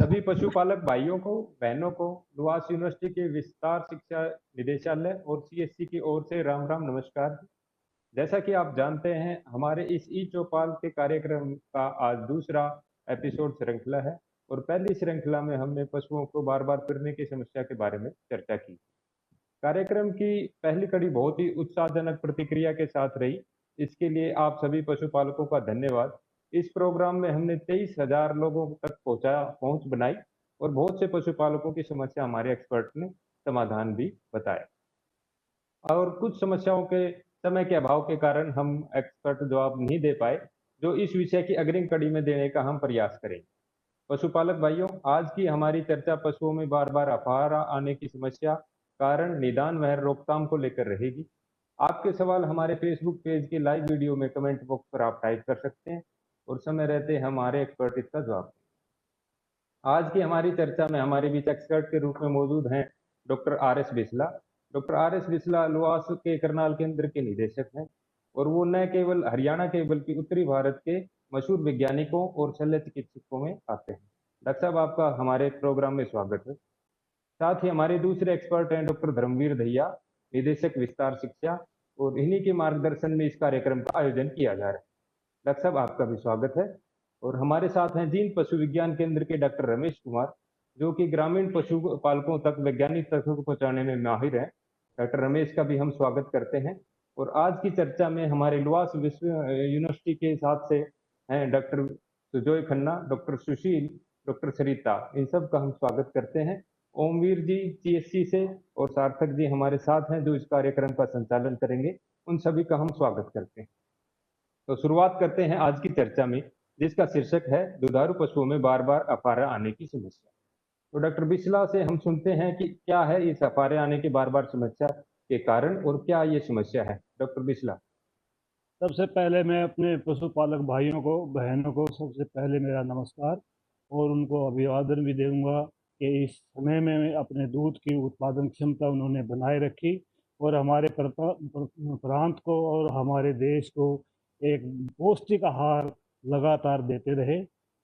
सभी पशुपालक भाइयों को, बहनों को लुहास यूनिवर्सिटी के विस्तार शिक्षा निदेशालय और सीएससी की ओर से राम राम नमस्कार। जैसा कि आप जानते हैं, हमारे इस ई चौपाल के कार्यक्रम का आज दूसरा एपिसोड श्रृंखला है और पहली श्रृंखला में हमने पशुओं को बार बार फिरने की समस्या के बारे में चर्चा की। कार्यक्रम की पहली कड़ी बहुत ही उत्साहजनक प्रतिक्रिया के साथ रही। इसके लिए आप सभी पशुपालकों का धन्यवाद। इस प्रोग्राम में हमने 23,000 लोगों तक पहुंच बनाई और बहुत से पशुपालकों की समस्या हमारे एक्सपर्ट ने समाधान भी बताए। और कुछ समस्याओं के समय के अभाव के कारण हम एक्सपर्ट जवाब नहीं दे पाए, जो इस विषय की अग्रिम कड़ी में देने का हम प्रयास करेंगे। पशुपालक भाइयों, आज की हमारी चर्चा पशुओं में बार बार अफारा आने की समस्या, कारण, निदान व रोकथाम को लेकर रहेगी। आपके सवाल हमारे फेसबुक पेज के लाइव वीडियो में कमेंट बॉक्स पर आप टाइप कर सकते हैं और समय रहते हमारे एक्सपर्ट इसका जवाब देंगे। आज की हमारी चर्चा में हमारे बीच एक्सपर्ट के रूप में मौजूद हैं doctor R S Bisla. Doctor R S Bisla Luhas के करनाल केंद्र के निदेशक हैं और वो न केवल हरियाणा के बल्कि उत्तरी भारत के मशहूर वैज्ञानिकों और शल्य चिकित्सकों में आते हैं। डॉक्टर साहब, आपका हमारे प्रोग्राम में स्वागत है। साथ ही हमारे दूसरे एक्सपर्ट हैं डॉक्टर धर्मवीर दहिया, निदेशक विस्तार शिक्षा, और इन्हीं के मार्गदर्शन में इस कार्यक्रम का आयोजन किया जा रहा है। डॉक्टर साहब, आपका भी स्वागत है। और हमारे साथ हैं जींद पशु विज्ञान केंद्र के डॉक्टर रमेश कुमार, जो कि ग्रामीण पशु पालकों तक वैज्ञानिक तथ्यों को पहुंचाने में माहिर हैं। डॉक्टर रमेश का भी हम स्वागत करते हैं। और आज की चर्चा में हमारे लुहास विश्व यूनिवर्सिटी के साथ से हैं डॉक्टर सुजोय खन्ना, डॉक्टर सुशील, डॉक्टर सरिता, इन सब का हम स्वागत करते हैं। ओमवीर जी सीएससी से और सार्थक जी हमारे साथ हैं जो इस कार्यक्रम का संचालन करेंगे, उन सभी का हम स्वागत करते हैं। तो शुरुआत करते हैं आज की चर्चा में, जिसका शीर्षक है दुधारू पशुओं में बार बार अफारा आने की समस्या। तो डॉक्टर बिस्ला से हम सुनते हैं कि क्या है इस अफारे आने की बार बार समस्या के कारण और क्या ये समस्या है। डॉक्टर बिस्ला। सबसे पहले मैं अपने पशुपालक भाइयों को, बहनों को सबसे पहले मेरा नमस्कार और उनको अभिवादन भी दूंगा कि इस समय में अपने दूध की उत्पादन क्षमता उन्होंने बनाए रखी और हमारे प्रांत को और हमारे देश को एक पौष्टिक आहार लगातार देते रहे।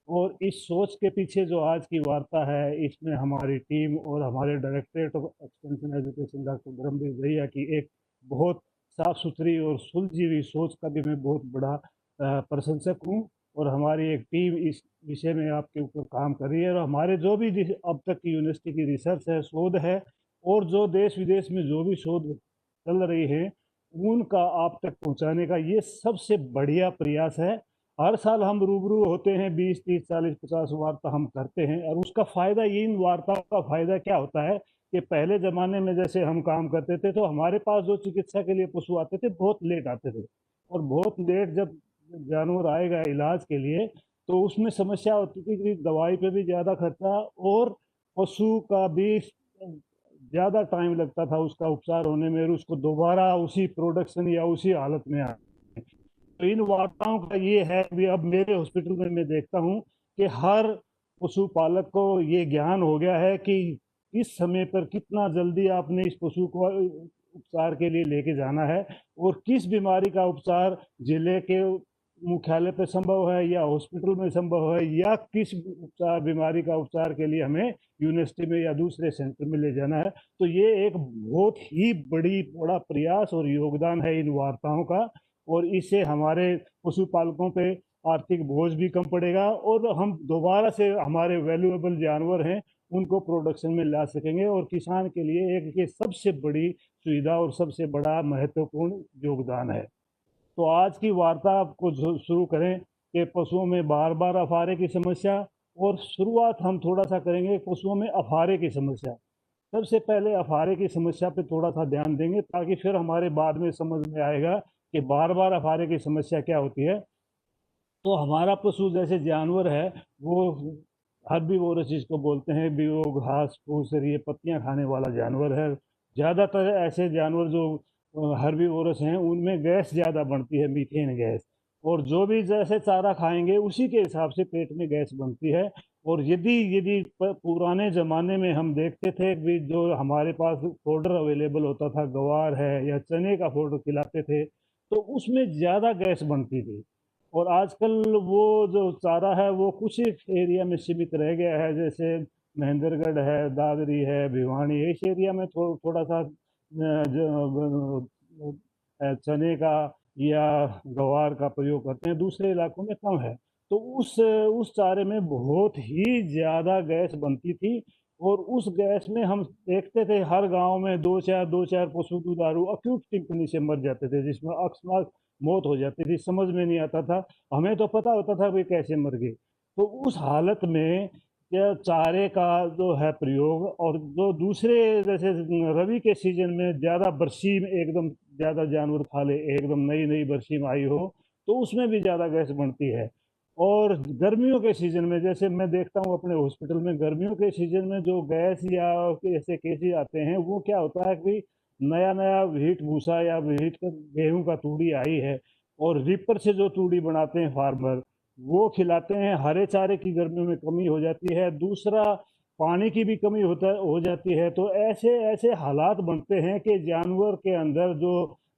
और इस सोच के पीछे जो आज की वार्ता है, इसमें हमारी टीम और हमारे directorate of extension education doctor Dharamvir Dahiya की एक बहुत साफ सुथरी और सुलझी हुई सोच का भी मैं बहुत बड़ा प्रशंसक हूँ। और हमारी एक टीम इस विषय में आपके ऊपर काम कर रही है और हमारे जो भी अब तक की यूनिवर्सिटी की रिसर्च है, शोध है, और जो देश विदेश में जो भी शोध चल रही है, उनका आप तक पहुंचाने का ये सबसे बढ़िया प्रयास है। हर साल हम रूबरू होते हैं, 20, 30, 40, 50 वार्ता हम करते हैं और उसका फायदा, ये इन वार्ताओं का फायदा क्या होता है कि पहले ज़माने में जैसे हम काम करते थे तो हमारे पास जो चिकित्सा के लिए पशु आते थे बहुत लेट आते थे, और बहुत लेट जब जानवर आएगा इलाज के लिए तो उसमें समस्या होती थी कि दवाई पे भी ज़्यादा खर्चा और पशु का भी ज़्यादा टाइम लगता था उसका उपचार होने में और उसको दोबारा उसी प्रोडक्शन या उसी हालत में आ। तो इन वार्ताओं का ये है कि अब मेरे हॉस्पिटल में मैं देखता हूँ कि हर पशुपालक को ये ज्ञान हो गया है कि किस समय पर कितना जल्दी आपने इस पशु को उपचार के लिए लेके जाना है और किस बीमारी का उपचार जिले के मुख्यालय पे संभव है या हॉस्पिटल में संभव है या किस उपचार बीमारी का उपचार के लिए हमें यूनिवर्सिटी में या दूसरे सेंटर में ले जाना है। तो ये एक बहुत ही बड़ा प्रयास और योगदान है इन वार्ताओं का, और इससे हमारे पशुपालकों पे आर्थिक बोझ भी कम पड़ेगा और हम दोबारा से हमारे वैल्यूएबल जानवर हैं उनको प्रोडक्शन में ला सकेंगे और किसान के लिए एक ये सबसे बड़ी सुविधा और सबसे बड़ा महत्वपूर्ण योगदान है। तो आज की वार्ता को शुरू करें कि पशुओं में बार बार अफारे की समस्या, और शुरुआत हम थोड़ा सा करेंगे पशुओं में अफारे की समस्या। सबसे पहले अफारे की समस्या पे थोड़ा सा ध्यान देंगे ताकि फिर हमारे बाद में समझ में आएगा कि बार बार अफारे की समस्या क्या होती है। तो हमारा पशु जैसे जानवर है वो हर्बीवोरस जिसको बोलते हैं, भी वो घास फूस और ये पत्तियां खाने वाला जानवर है। ज़्यादातर ऐसे जानवर जो हर्बीवोरस हैं उनमें गैस ज़्यादा बनती है, मीथेन गैस, और जो भी जैसे चारा खाएंगे उसी के हिसाब से पेट में गैस बनती है। और यदि यदि पुराने ज़माने में हम देखते थे कि जो हमारे पास फोडर अवेलेबल होता था, गवार है या चने का फोडर खिलाते थे, तो उसमें ज़्यादा गैस बनती थी और आजकल वो जो चारा है वो कुछ ही एरिया में सीमित रह गया है, जैसे महेंद्रगढ़ है, दादरी है, भिवानी, इस एरिया में थोड़ा सा चने का या ग्वार का प्रयोग करते हैं, दूसरे इलाकों में कम है। तो उस चारे में बहुत ही ज़्यादा गैस बनती थी, और उस गैस में हम देखते थे हर गांव में दो चार पशु दुधारू अक्यूट टिप्पणी से मर जाते थे, जिसमें अकस्मात मौत हो जाती थी। समझ में नहीं आता था, हमें तो पता होता था वे कैसे मर गए। तो उस हालत में क्या चारे का जो है प्रयोग, और जो दूसरे जैसे रवि के सीजन में ज़्यादा बरसीम एकदम ज़्यादा जानवर खा ले, एकदम नई नई बरसीम आई हो, तो उसमें भी ज़्यादा गैस बनती है। और गर्मियों के सीजन में जैसे मैं देखता हूँ अपने हॉस्पिटल में, गर्मियों के सीजन में जो गैस या ऐसे केसेस आते हैं, वो क्या होता है कि नया नया हीट भूसा या हीट गेहूं का तूड़ी आई है, और रीपर से जो तूड़ी बनाते हैं फार्मर, वो खिलाते हैं। हरे चारे की गर्मियों में कमी हो जाती है, दूसरा पानी की भी कमी हो जाती है। तो ऐसे ऐसे हालात बनते हैं कि जानवर के अंदर जो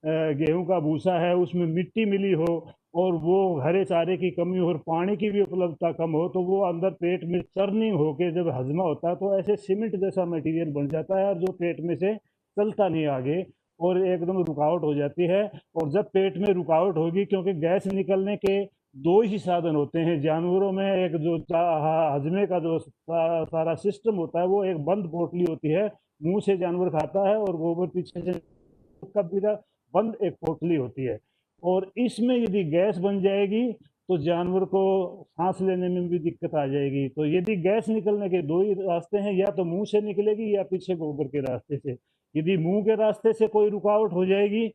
गेहूं का भूसा है उसमें मिट्टी मिली हो, और वो हरे चारे की कमी हो और पानी की भी उपलब्धता कम हो, तो वो अंदर पेट में चर्निंग होके जब हजमा होता है तो ऐसे सीमेंट जैसा मटेरियल बन जाता है, और जो पेट में से चलता नहीं आगे, और एकदम रुकावट हो जाती है। और जब पेट में रुकावट होगी, क्योंकि गैस निकलने के दो ही साधन होते हैं जानवरों में, एक जो हजमे का जो सारा सिस्टम होता है वो एक बंद पोटली होती है, मुंह से जानवर खाता है, और गोबर पीछे से का पूरा बंद एक पोटली होती है। और इसमें यदि गैस बन जाएगी तो जानवर को सांस लेने में भी दिक्कत आ जाएगी। तो यदि गैस निकलने के दो ही रास्ते हैं, या तो मुंह से निकलेगी या पीछे गोबर के रास्ते से। यदि मुंह के रास्ते से कोई रुकावट हो जाएगी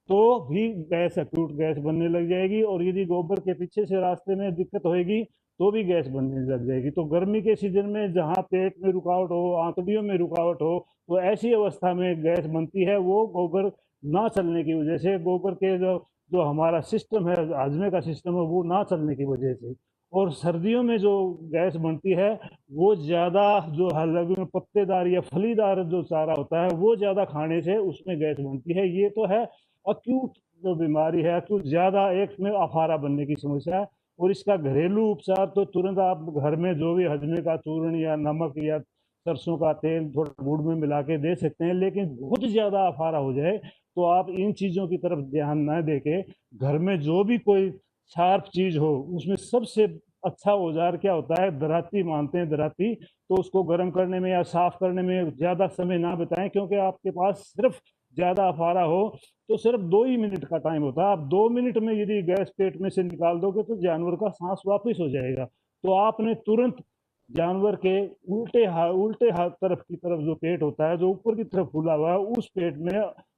तो भी गैस अक्यूट गैस बनने लग जाएगी, और यदि गोबर के पीछे से रास्ते में दिक्कत होगी तो भी गैस बनने लग जाएगी। तो गर्मी के सीजन में जहाँ पेट में रुकावट हो, आंतड़ियों में रुकावट हो, तो ऐसी अवस्था में गैस बनती है, वो गोबर ना चलने की वजह से, गोबर के जो जो हमारा सिस्टम है, हजमे का सिस्टम है, वो ना चलने की वजह से। और सर्दियों में जो गैस बनती है वो ज़्यादा जो हालांकि में पत्तेदार या फलीदार जो चारा होता है वो ज़्यादा खाने से उसमें गैस बनती है। ये तो है अक्यूट जो बीमारी है, अक्यूट ज़्यादा एक में अफारा बनने की समस्या है। और इसका घरेलू उपचार तो तुरंत आप घर में जो भी हजमे का चूर्ण या नमक या सरसों का तेल थोड़ा गुड़ में मिला के दे सकते हैं। लेकिन बहुत ज़्यादा अफारा हो जाए तो आप इन चीज़ों की तरफ ध्यान न दे के घर में जो भी कोई शार्प चीज़ हो, उसमें सबसे अच्छा औजार क्या होता है, दराती मानते हैं दराती। तो उसको गर्म करने में या साफ करने में ज़्यादा समय ना बिताएं, क्योंकि आपके पास सिर्फ ज़्यादा अफारा हो तो सिर्फ 2 ही मिनट का टाइम होता है। आप 2 मिनट में यदि गैस पेट में से निकाल दोगे तो जानवर का सांस वापस हो जाएगा। तो आपने तुरंत जानवर के उल्टे हाथ तरफ की तरफ जो पेट होता है, जो ऊपर की तरफ फूला हुआ है, उस पेट में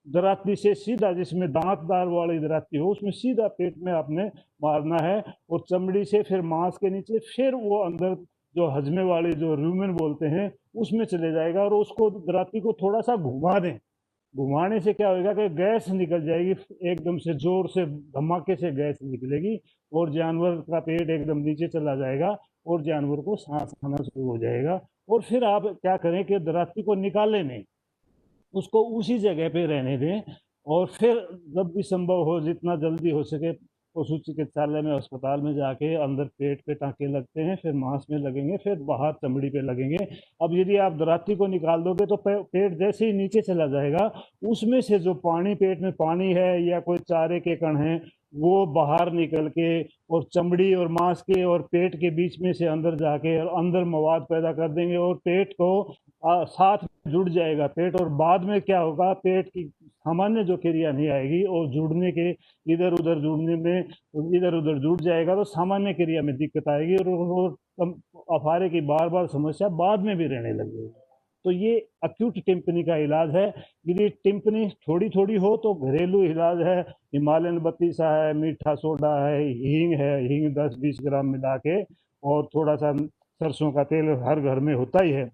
दराती से सीधा, जिसमें दांतदार वाली दराती हो, उसमें सीधा पेट में आपने मारना है, और चमड़ी से फिर मांस के नीचे, फिर वो अंदर जो हजमे वाली जो रूमेन बोलते हैं उसमें चले जाएगा। और उसको दराती को थोड़ा सा घुमा दें, घुमाने से क्या होगा कि गैस निकल जाएगी, एकदम से जोर से धमाके से गैस निकलेगी, और जानवर का पेट एकदम नीचे चला जाएगा, और जानवर को सांस आना शुरू हो जाएगा। और फिर आप क्या करें कि दराती को निकाले नहीं, उसको उसी जगह पे रहने दें, और फिर जब भी संभव हो, जितना जल्दी हो सके, पशु चिकित्सालय में, अस्पताल में जाके अंदर पेट पे टाँके लगते हैं, फिर मांस में लगेंगे, फिर बाहर चमड़ी पे लगेंगे। अब यदि आप दराती को निकाल दोगे तो पेट जैसे ही नीचे चला जाएगा, उसमें से जो पानी, पेट में पानी है या कोई चारे के कण हैं, वो बाहर निकल के और चमड़ी और मांस के और पेट के बीच में से अंदर जाके और अंदर मवाद पैदा कर देंगे, और पेट को साथ जुड़ जाएगा पेट। और बाद में क्या होगा, पेट की सामान्य जो क्रिया नहीं आएगी, और जुड़ने के इधर उधर जुड़ने में इधर उधर जुड़ जाएगा, तो सामान्य क्रिया में दिक्कत आएगी, और अफारे की बार बार समस्या बाद में भी रहने लगेगी। तो ये अक्यूट टिम्पनी का इलाज है। यदि टिम्पनी थोड़ी थोड़ी हो तो घरेलू इलाज है, हिमालयन बत्तीसा है, मीठा सोडा है, हींग 10-20 ग्राम मिला के, और थोड़ा सा सरसों का तेल हर घर में होता ही है,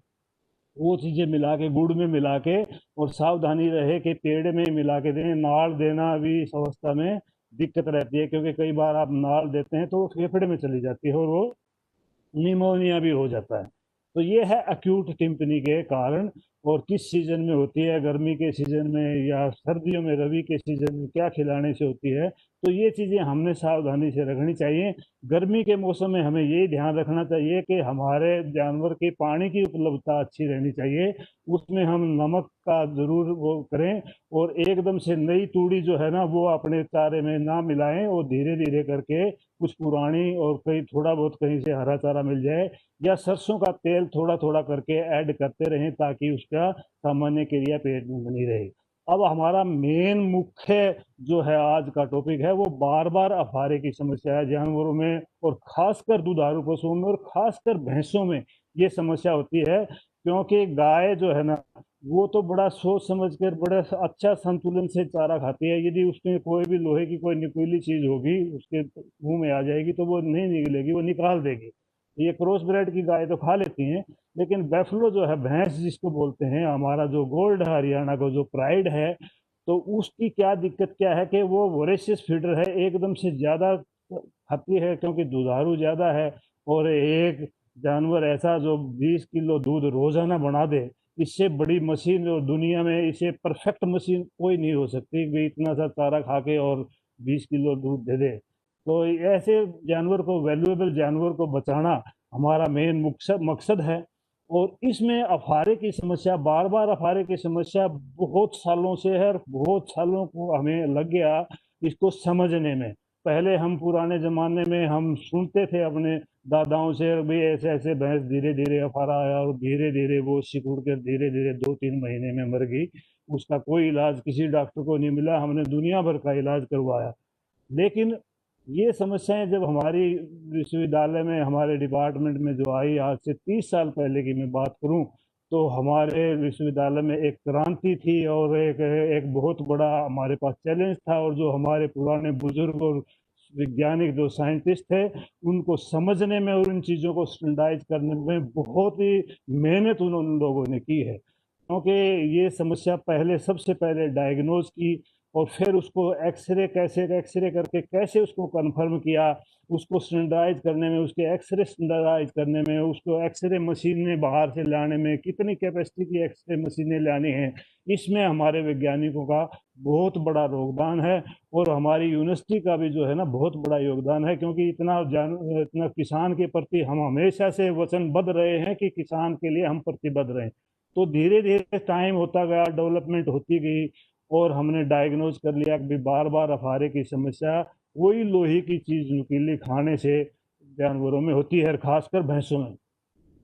वो चीज़ें मिला के गुड़ में मिला के, और सावधानी रहे कि पेड़ में मिला के दें। नाड़ देना भी इस अवस्था में दिक्कत रहती है, क्योंकि कई बार आप नाड़ देते हैं तो वो फेफड़े में चली जाती है, और वो निमोनिया भी हो जाता है। तो ये है अक्यूट टिम्पनी के कारण। और किस सीजन में होती है, गर्मी के सीजन में या सर्दियों में, रबी के सीजन में क्या खिलाने से होती है। तो ये चीज़ें हमने सावधानी से रखनी चाहिए। गर्मी के मौसम में हमें ये ध्यान रखना चाहिए कि हमारे जानवर की पानी की उपलब्धता अच्छी रहनी चाहिए, उसमें हम नमक का ज़रूर वो करें, और एकदम से नई तूड़ी जो है ना वो अपने चारे में ना मिलाएं, और धीरे धीरे करके कुछ पुरानी और कहीं थोड़ा बहुत कहीं से हरा चारा मिल जाए, या सरसों का तेल थोड़ा थोड़ा करके ऐड करते रहें ताकि उसका सामान्य क्रिया पेट में बनी रहे। अब हमारा मेन मुख्य जो है आज का टॉपिक है, वो बार बार अफारे की समस्या है जानवरों में, और खासकर दुधारू पशुओं में और खासकर भैंसों में ये समस्या होती है। क्योंकि गाय जो है ना वो तो बड़ा सोच समझ कर बड़ा अच्छा संतुलन से चारा खाती है। यदि उसमें कोई भी लोहे की कोई नुकीली चीज होगी उसके मुंह में आ जाएगी तो वो नहीं निकलेगी, वो निकाल देगी। ये क्रॉस ब्रेड की गाय तो खा लेती हैं, लेकिन बैफलो जो है, भैंस जिसको बोलते हैं, हमारा जो गोल्ड है, हरियाणा का जो प्राइड है, तो उसकी क्या दिक्कत क्या है कि वो वोरेशियस फीडर है, एकदम से ज़्यादा खाती है क्योंकि दुधारू ज़्यादा है। और एक जानवर ऐसा जो 20 किलो दूध रोज़ाना बना दे, इससे बड़ी मशीन और दुनिया में इसे परफेक्ट मशीन कोई नहीं हो सकती कि इतना सा चारा खा के और 20 किलो दूध दे दे। तो ऐसे जानवर को, वैल्यूएबल जानवर को बचाना हमारा मेन मकसद मकसद है। और इसमें अफारे की समस्या, बार बार अफारे की समस्या बहुत सालों से है, और बहुत सालों को हमें लग गया इसको समझने में। पहले हम पुराने ज़माने में हम सुनते थे अपने दादाओं से, भाई ऐसे ऐसे भैंस धीरे धीरे अफारा आया और धीरे धीरे वो सिकुड़ कर धीरे धीरे 2-3 महीने में मर गई। उसका कोई इलाज किसी डॉक्टर को नहीं मिला, हमने दुनिया भर का इलाज करवाया। लेकिन ये समस्याएं जब हमारी विश्वविद्यालय में, हमारे डिपार्टमेंट में जो आई, आज से 30 साल पहले की मैं बात करूं, तो हमारे विश्वविद्यालय में एक क्रांति थी और एक एक बहुत बड़ा हमारे पास चैलेंज था। और जो हमारे पुराने बुजुर्ग और वैज्ञानिक जो साइंटिस्ट थे, उनको समझने में और इन चीज़ों को स्टैंडर्डाइज करने में बहुत ही मेहनत उन लोगों ने की है। क्योंकि ये समस्या पहले, सबसे पहले डायग्नोज की, और फिर उसको एक्सरे, कैसे एक्सरे करके कैसे उसको कंफर्म किया, उसको स्टैंडर्डाइज करने में, उसके एक्सरे स्टैंडर्डाइज करने में, उसको एक्सरे मशीनें बाहर से लाने में, कितनी कैपेसिटी की एक्सरे मशीनें लानी हैं, इसमें हमारे वैज्ञानिकों का बहुत बड़ा योगदान है। और हमारी यूनिवर्सिटी का भी जो है ना बहुत बड़ा योगदान है, क्योंकि इतना किसान के प्रति हम हमेशा से वचनबद्ध रहे हैं कि किसान के लिए हम प्रतिबद्ध रहें। तो धीरे धीरे टाइम होता गया, डेवलपमेंट होती गई, और हमने डायग्नोज कर लिया कि बार बार अफारे की समस्या कोई लोहे की चीज नुकीली खाने से जानवरों में होती है, खासकर भैंसों में।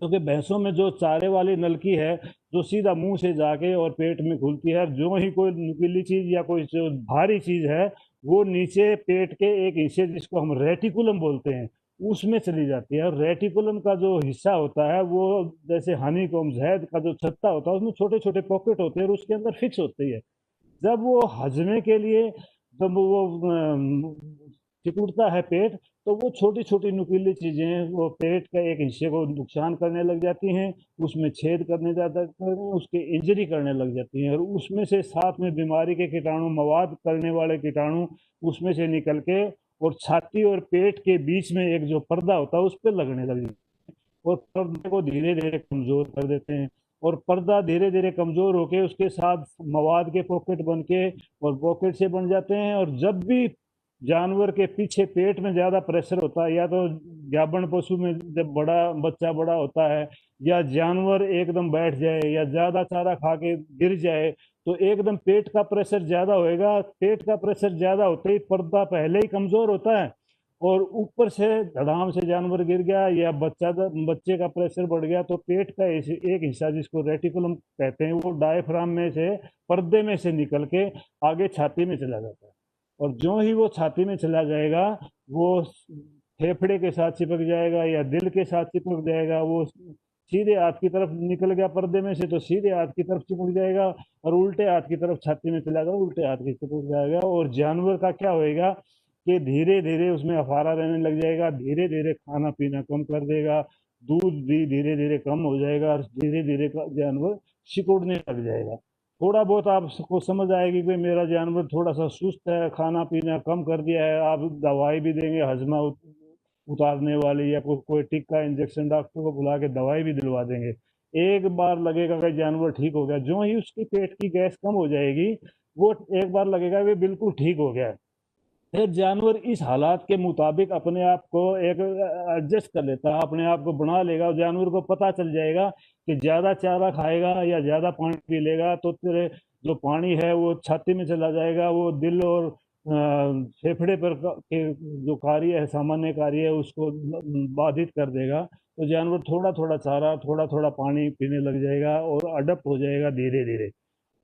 क्योंकि भैंसों में जो चारे वाली नलकी है, जो सीधा मुंह से जाके और पेट में खुलती है, जो ही कोई नुकीली चीज या कोई जो भारी चीज है वो नीचे पेट के एक हिस्से, जिसको हम रेटिकुलम बोलते हैं, उसमें चली जाती है। और रेटिकुलम का जो हिस्सा होता है वो जैसे हनी कॉम्ब, शहद का जो छत्ता होता है, उसमें छोटे छोटे पॉकेट होते हैं और उसके अंदर फिक्स होती है। जब वो हजमे के लिए, जब वो सिकुड़ता है पेट, तो वो छोटी छोटी नुकीली चीजें वो पेट के एक हिस्से को नुकसान करने लग जाती हैं, उसमें छेद करने जाता है, उसके इंजरी करने लग जाती हैं, और उसमें से साथ में बीमारी के कीटाणु, मवाद करने वाले कीटाणु उसमें से निकल के और छाती और पेट के बीच में एक जो पर्दा होता है उस पर लगने लग जाती है, और पर्दे को धीरे धीरे कमजोर कर देते हैं। और पर्दा धीरे धीरे कमजोर होके उसके साथ मवाद के पॉकेट बन के और पॉकेट से बन जाते हैं। और जब भी जानवर के पीछे पेट में ज्यादा प्रेशर होता है, या तो गाभण पशु में जब बड़ा बच्चा बड़ा होता है, या जानवर एकदम बैठ जाए या ज्यादा चारा खा के गिर जाए, तो एकदम पेट का प्रेशर ज्यादा होएगा। पेट का प्रेशर ज्यादा होते ही पर्दा पहले ही कमजोर होता है, और ऊपर से धड़ाम से जानवर गिर गया या बच्चे का प्रेशर बढ़ गया, तो पेट का एक हिस्सा जिसको रेटिकुलम कहते हैं वो डायफ्राम में से, पर्दे में से निकल के आगे छाती में चला जाता है। और जो ही वो छाती में चला जाएगा, वो फेफड़े के साथ चिपक जाएगा या दिल के साथ चिपक जाएगा। वो सीधे हाथ की तरफ निकल गया पर्दे में से तो सीधे हाथ की तरफ चिपक जाएगा, और उल्टे हाथ की तरफ छाती में चला गया उल्टे हाथ की चिपक जाएगा। और जानवर का क्या होएगा कि धीरे धीरे उसमें अफारा रहने लग जाएगा, धीरे धीरे खाना पीना कम कर देगा, दूध भी धीरे धीरे कम हो जाएगा, और धीरे धीरे जानवर सिकुड़ने लग जाएगा। थोड़ा बहुत आपको समझ आएगी कि मेरा जानवर थोड़ा सा सुस्त है, खाना पीना कम कर दिया है, आप दवाई भी देंगे हजमा उतारने वाली, या कोई टिक्का इंजेक्शन, डॉक्टर को बुला के दवाई भी दिलवा देंगे। एक बार लगेगा कि जानवर ठीक हो गया, जो ही उसके पेट की गैस कम हो जाएगी वो एक बार लगेगा कि बिल्कुल ठीक हो गया। फिर जानवर इस हालात के मुताबिक अपने आप को एक एडजस्ट कर लेता है, अपने आप को बना लेगा। और जानवर को पता चल जाएगा कि ज़्यादा चारा खाएगा या ज़्यादा पानी पी लेगा तो तेरे जो पानी है वो छाती में चला जाएगा, वो दिल और फेफड़े पर के जो कार्य है, सामान्य कार्य है, उसको बाधित कर देगा। तो जानवर थोड़ा थोड़ा चारा, थोड़ा थोड़ा पानी पीने लग जाएगा और अडप्ट हो जाएगा धीरे धीरे।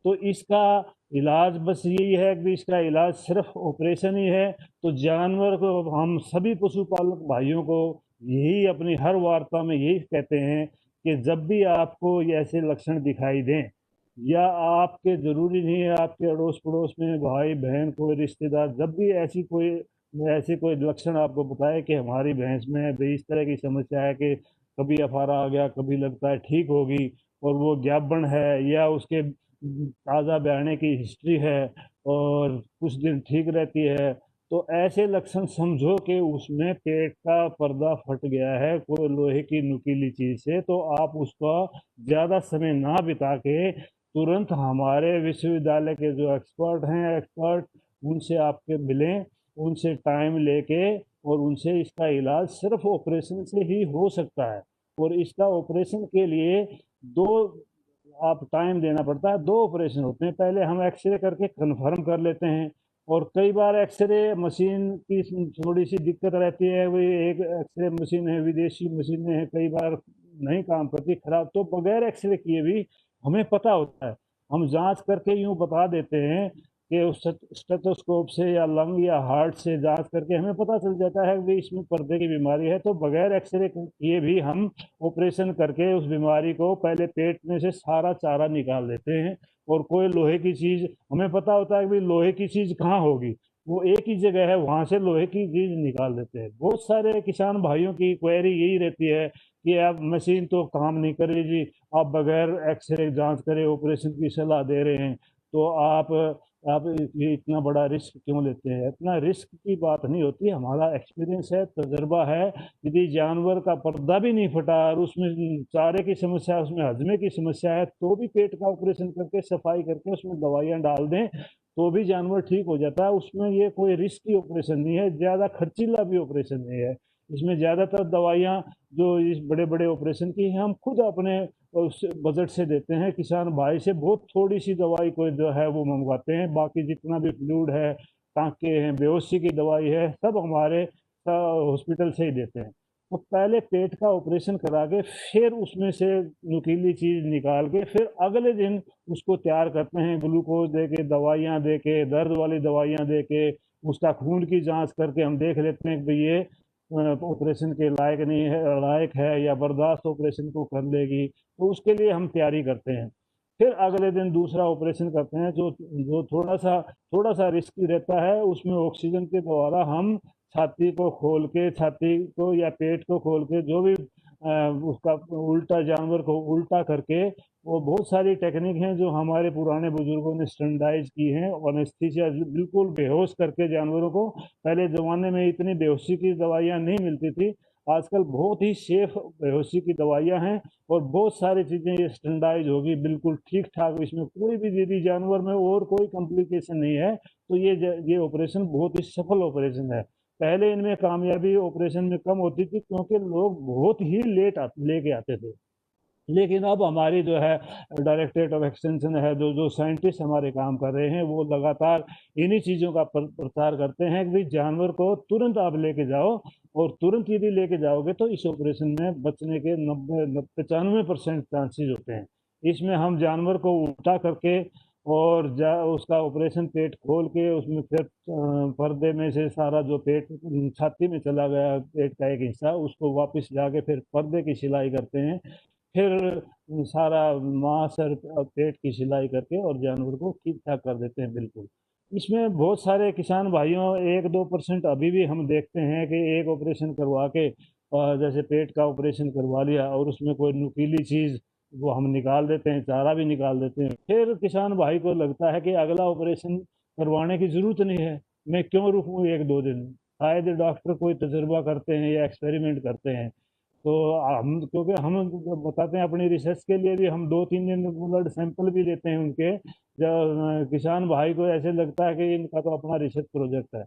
तो इसका इलाज बस यही है कि इसका इलाज सिर्फ ऑपरेशन ही है। तो जानवर को, हम सभी पशुपालक भाइयों को यही अपनी हर वार्ता में यही कहते हैं कि जब भी आपको ये ऐसे लक्षण दिखाई दें, या आपके ज़रूरी नहीं है आपके अड़ोस पड़ोस में भाई बहन कोई रिश्तेदार, जब भी ऐसी कोई लक्षण आपको बताए कि हमारी भैंस में भाई इस तरह की समस्या है कि कभी अफारा आ गया, कभी लगता है ठीक होगी, और वो ज्ञापन है या उसके ताज़ा बयाने की हिस्ट्री है और कुछ दिन ठीक रहती है, तो ऐसे लक्षण समझो कि उसमें पेट का पर्दा फट गया है कोई लोहे की नुकीली चीज़ से। तो आप उसका ज़्यादा समय ना बिता के तुरंत हमारे विश्वविद्यालय के जो एक्सपर्ट उनसे आपके मिलें, उनसे टाइम लेके, और उनसे इसका इलाज सिर्फ ऑपरेशन से ही हो सकता है। और इसका ऑपरेशन के लिए दो आप टाइम देना पड़ता है। दो ऑपरेशन होते हैं, पहले हम एक्सरे करके कन्फर्म कर लेते हैं, और कई बार एक्सरे मशीन की थोड़ी सी दिक्कत रहती है, वही एक एक्सरे मशीन है, विदेशी मशीनें हैं, कई बार नहीं काम करती, खराब, तो बगैर एक्सरे किए भी हमें पता होता है। हम जांच करके यूं बता देते हैं कि उस स्टेथोस्कोप से या लंग या हार्ट से जांच करके हमें पता चल जाता है कि इसमें पर्दे की बीमारी है। तो बगैर एक्सरे किए भी हम ऑपरेशन करके उस बीमारी को पहले पेट में से सारा चारा निकाल देते हैं। और कोई लोहे की चीज़, हमें पता होता है कि भाई लोहे की चीज़ कहाँ होगी, वो एक ही जगह है, वहाँ से लोहे की चीज़ निकाल देते हैं। बहुत सारे किसान भाइयों की क्वेरी यही रहती है कि अब मशीन तो काम नहीं कर रही जी, आप बगैर एक्सरे जांच करे ऑपरेशन की सलाह दे रहे हैं, तो आप ये इतना बड़ा रिस्क क्यों लेते हैं? इतना रिस्क की बात नहीं होती, हमारा एक्सपीरियंस है, तजुर्बा है। यदि जानवर का पर्दा भी नहीं फटा और उसमें चारे की समस्या, उसमें हजमे की समस्या है, तो भी पेट का ऑपरेशन करके सफाई करके उसमें दवाइयाँ डाल दें तो भी जानवर ठीक हो जाता है। उसमें ये कोई रिस्की ऑपरेशन नहीं है, ज़्यादा खर्चीला भी ऑपरेशन नहीं है। इसमें ज़्यादातर दवाइयाँ जो इस बड़े बड़े ऑपरेशन की हैं, हम खुद अपने उस बजट से देते हैं, किसान भाई से बहुत थोड़ी सी दवाई कोई जो है वो मंगवाते हैं, बाकी जितना भी फ्लूइड है, टाँके हैं, बेहोशी की दवाई है, सब हमारे हॉस्पिटल से ही देते हैं। तो पहले पेट का ऑपरेशन करा के फिर उसमें से नुकीली चीज़ निकाल के फिर अगले दिन उसको तैयार करते हैं, ग्लूकोज दे के, दवाइयाँ दे के, दर्द वाली दवाइयाँ दे के, उसका खून की जाँच करके हम देख लेते हैं कि भई ये ऑपरेशन के लायक नहीं है, लायक है या बर्दाश्त ऑपरेशन को कर लेगी, तो उसके लिए हम तैयारी करते हैं। फिर अगले दिन दूसरा ऑपरेशन करते हैं जो जो थोड़ा-सा रिस्की रहता है, उसमें ऑक्सीजन के द्वारा हम छाती को खोल के, छाती को या पेट को खोल के, जो भी उसका उल्टा, जानवर को उल्टा करके, वो बहुत सारी टेक्निक हैं जो हमारे पुराने बुजुर्गों ने स्टैंडर्डाइज़ की हैं। एनेस्थीसिया बिल्कुल बेहोश करके जानवरों को, पहले ज़माने में इतनी बेहोशी की दवाइयाँ नहीं मिलती थी, आजकल बहुत ही सेफ बेहोशी की दवाइयाँ हैं, और बहुत सारी चीज़ें ये स्टैंडर्डाइज़ होगी बिल्कुल ठीक-ठाक, इसमें कोई भी यदि जानवर में और कोई कॉम्प्लिकेशन नहीं है, तो ये ऑपरेशन बहुत ही सफल ऑपरेशन है। पहले इनमें कामयाबी ऑपरेशन में कम होती थी क्योंकि लोग बहुत ही लेट लेके आते थे। लेकिन अब हमारी जो है डायरेक्टरेट ऑफ एक्सटेंशन है, जो जो साइंटिस्ट हमारे काम कर रहे हैं, वो लगातार इन्हीं चीज़ों का प्रचार करते हैं कि भाई जानवर को तुरंत आप लेके जाओ, और तुरंत यदि लेके जाओगे तो इस ऑपरेशन में बचने के 95% चांसेस होते हैं। इसमें हम जानवर को उल्टा करके और उसका ऑपरेशन पेट खोल के उसमें फिर पर्दे में से सारा जो पेट छाती में चला गया पेट का एक हिस्सा, उसको वापस जाके फिर पर्दे की सिलाई करते हैं। फिर सारा मांस और पेट की सिलाई करके और जानवर को ठीक-ठाक कर देते हैं बिल्कुल। इसमें बहुत सारे किसान भाइयों 1-2% अभी भी हम देखते हैं कि एक ऑपरेशन करवा के जैसे पेट का ऑपरेशन करवा लिया और उसमें कोई नुकीली चीज़ वो हम निकाल देते हैं, चारा भी निकाल देते हैं। फिर किसान भाई को लगता है कि अगला ऑपरेशन करवाने की ज़रूरत नहीं है, मैं क्यों रुकूँ 1-2 दिन? शायद डॉक्टर कोई तजुर्बा करते हैं या एक्सपेरिमेंट करते हैं। तो हम, क्योंकि हम बताते हैं अपनी रिसर्च के लिए भी, हम 2-3 दिन ब्लड सैंपल भी लेते हैं उनके, जब किसान भाई को ऐसे लगता है कि इनका तो अपना रिसर्च प्रोजेक्ट है।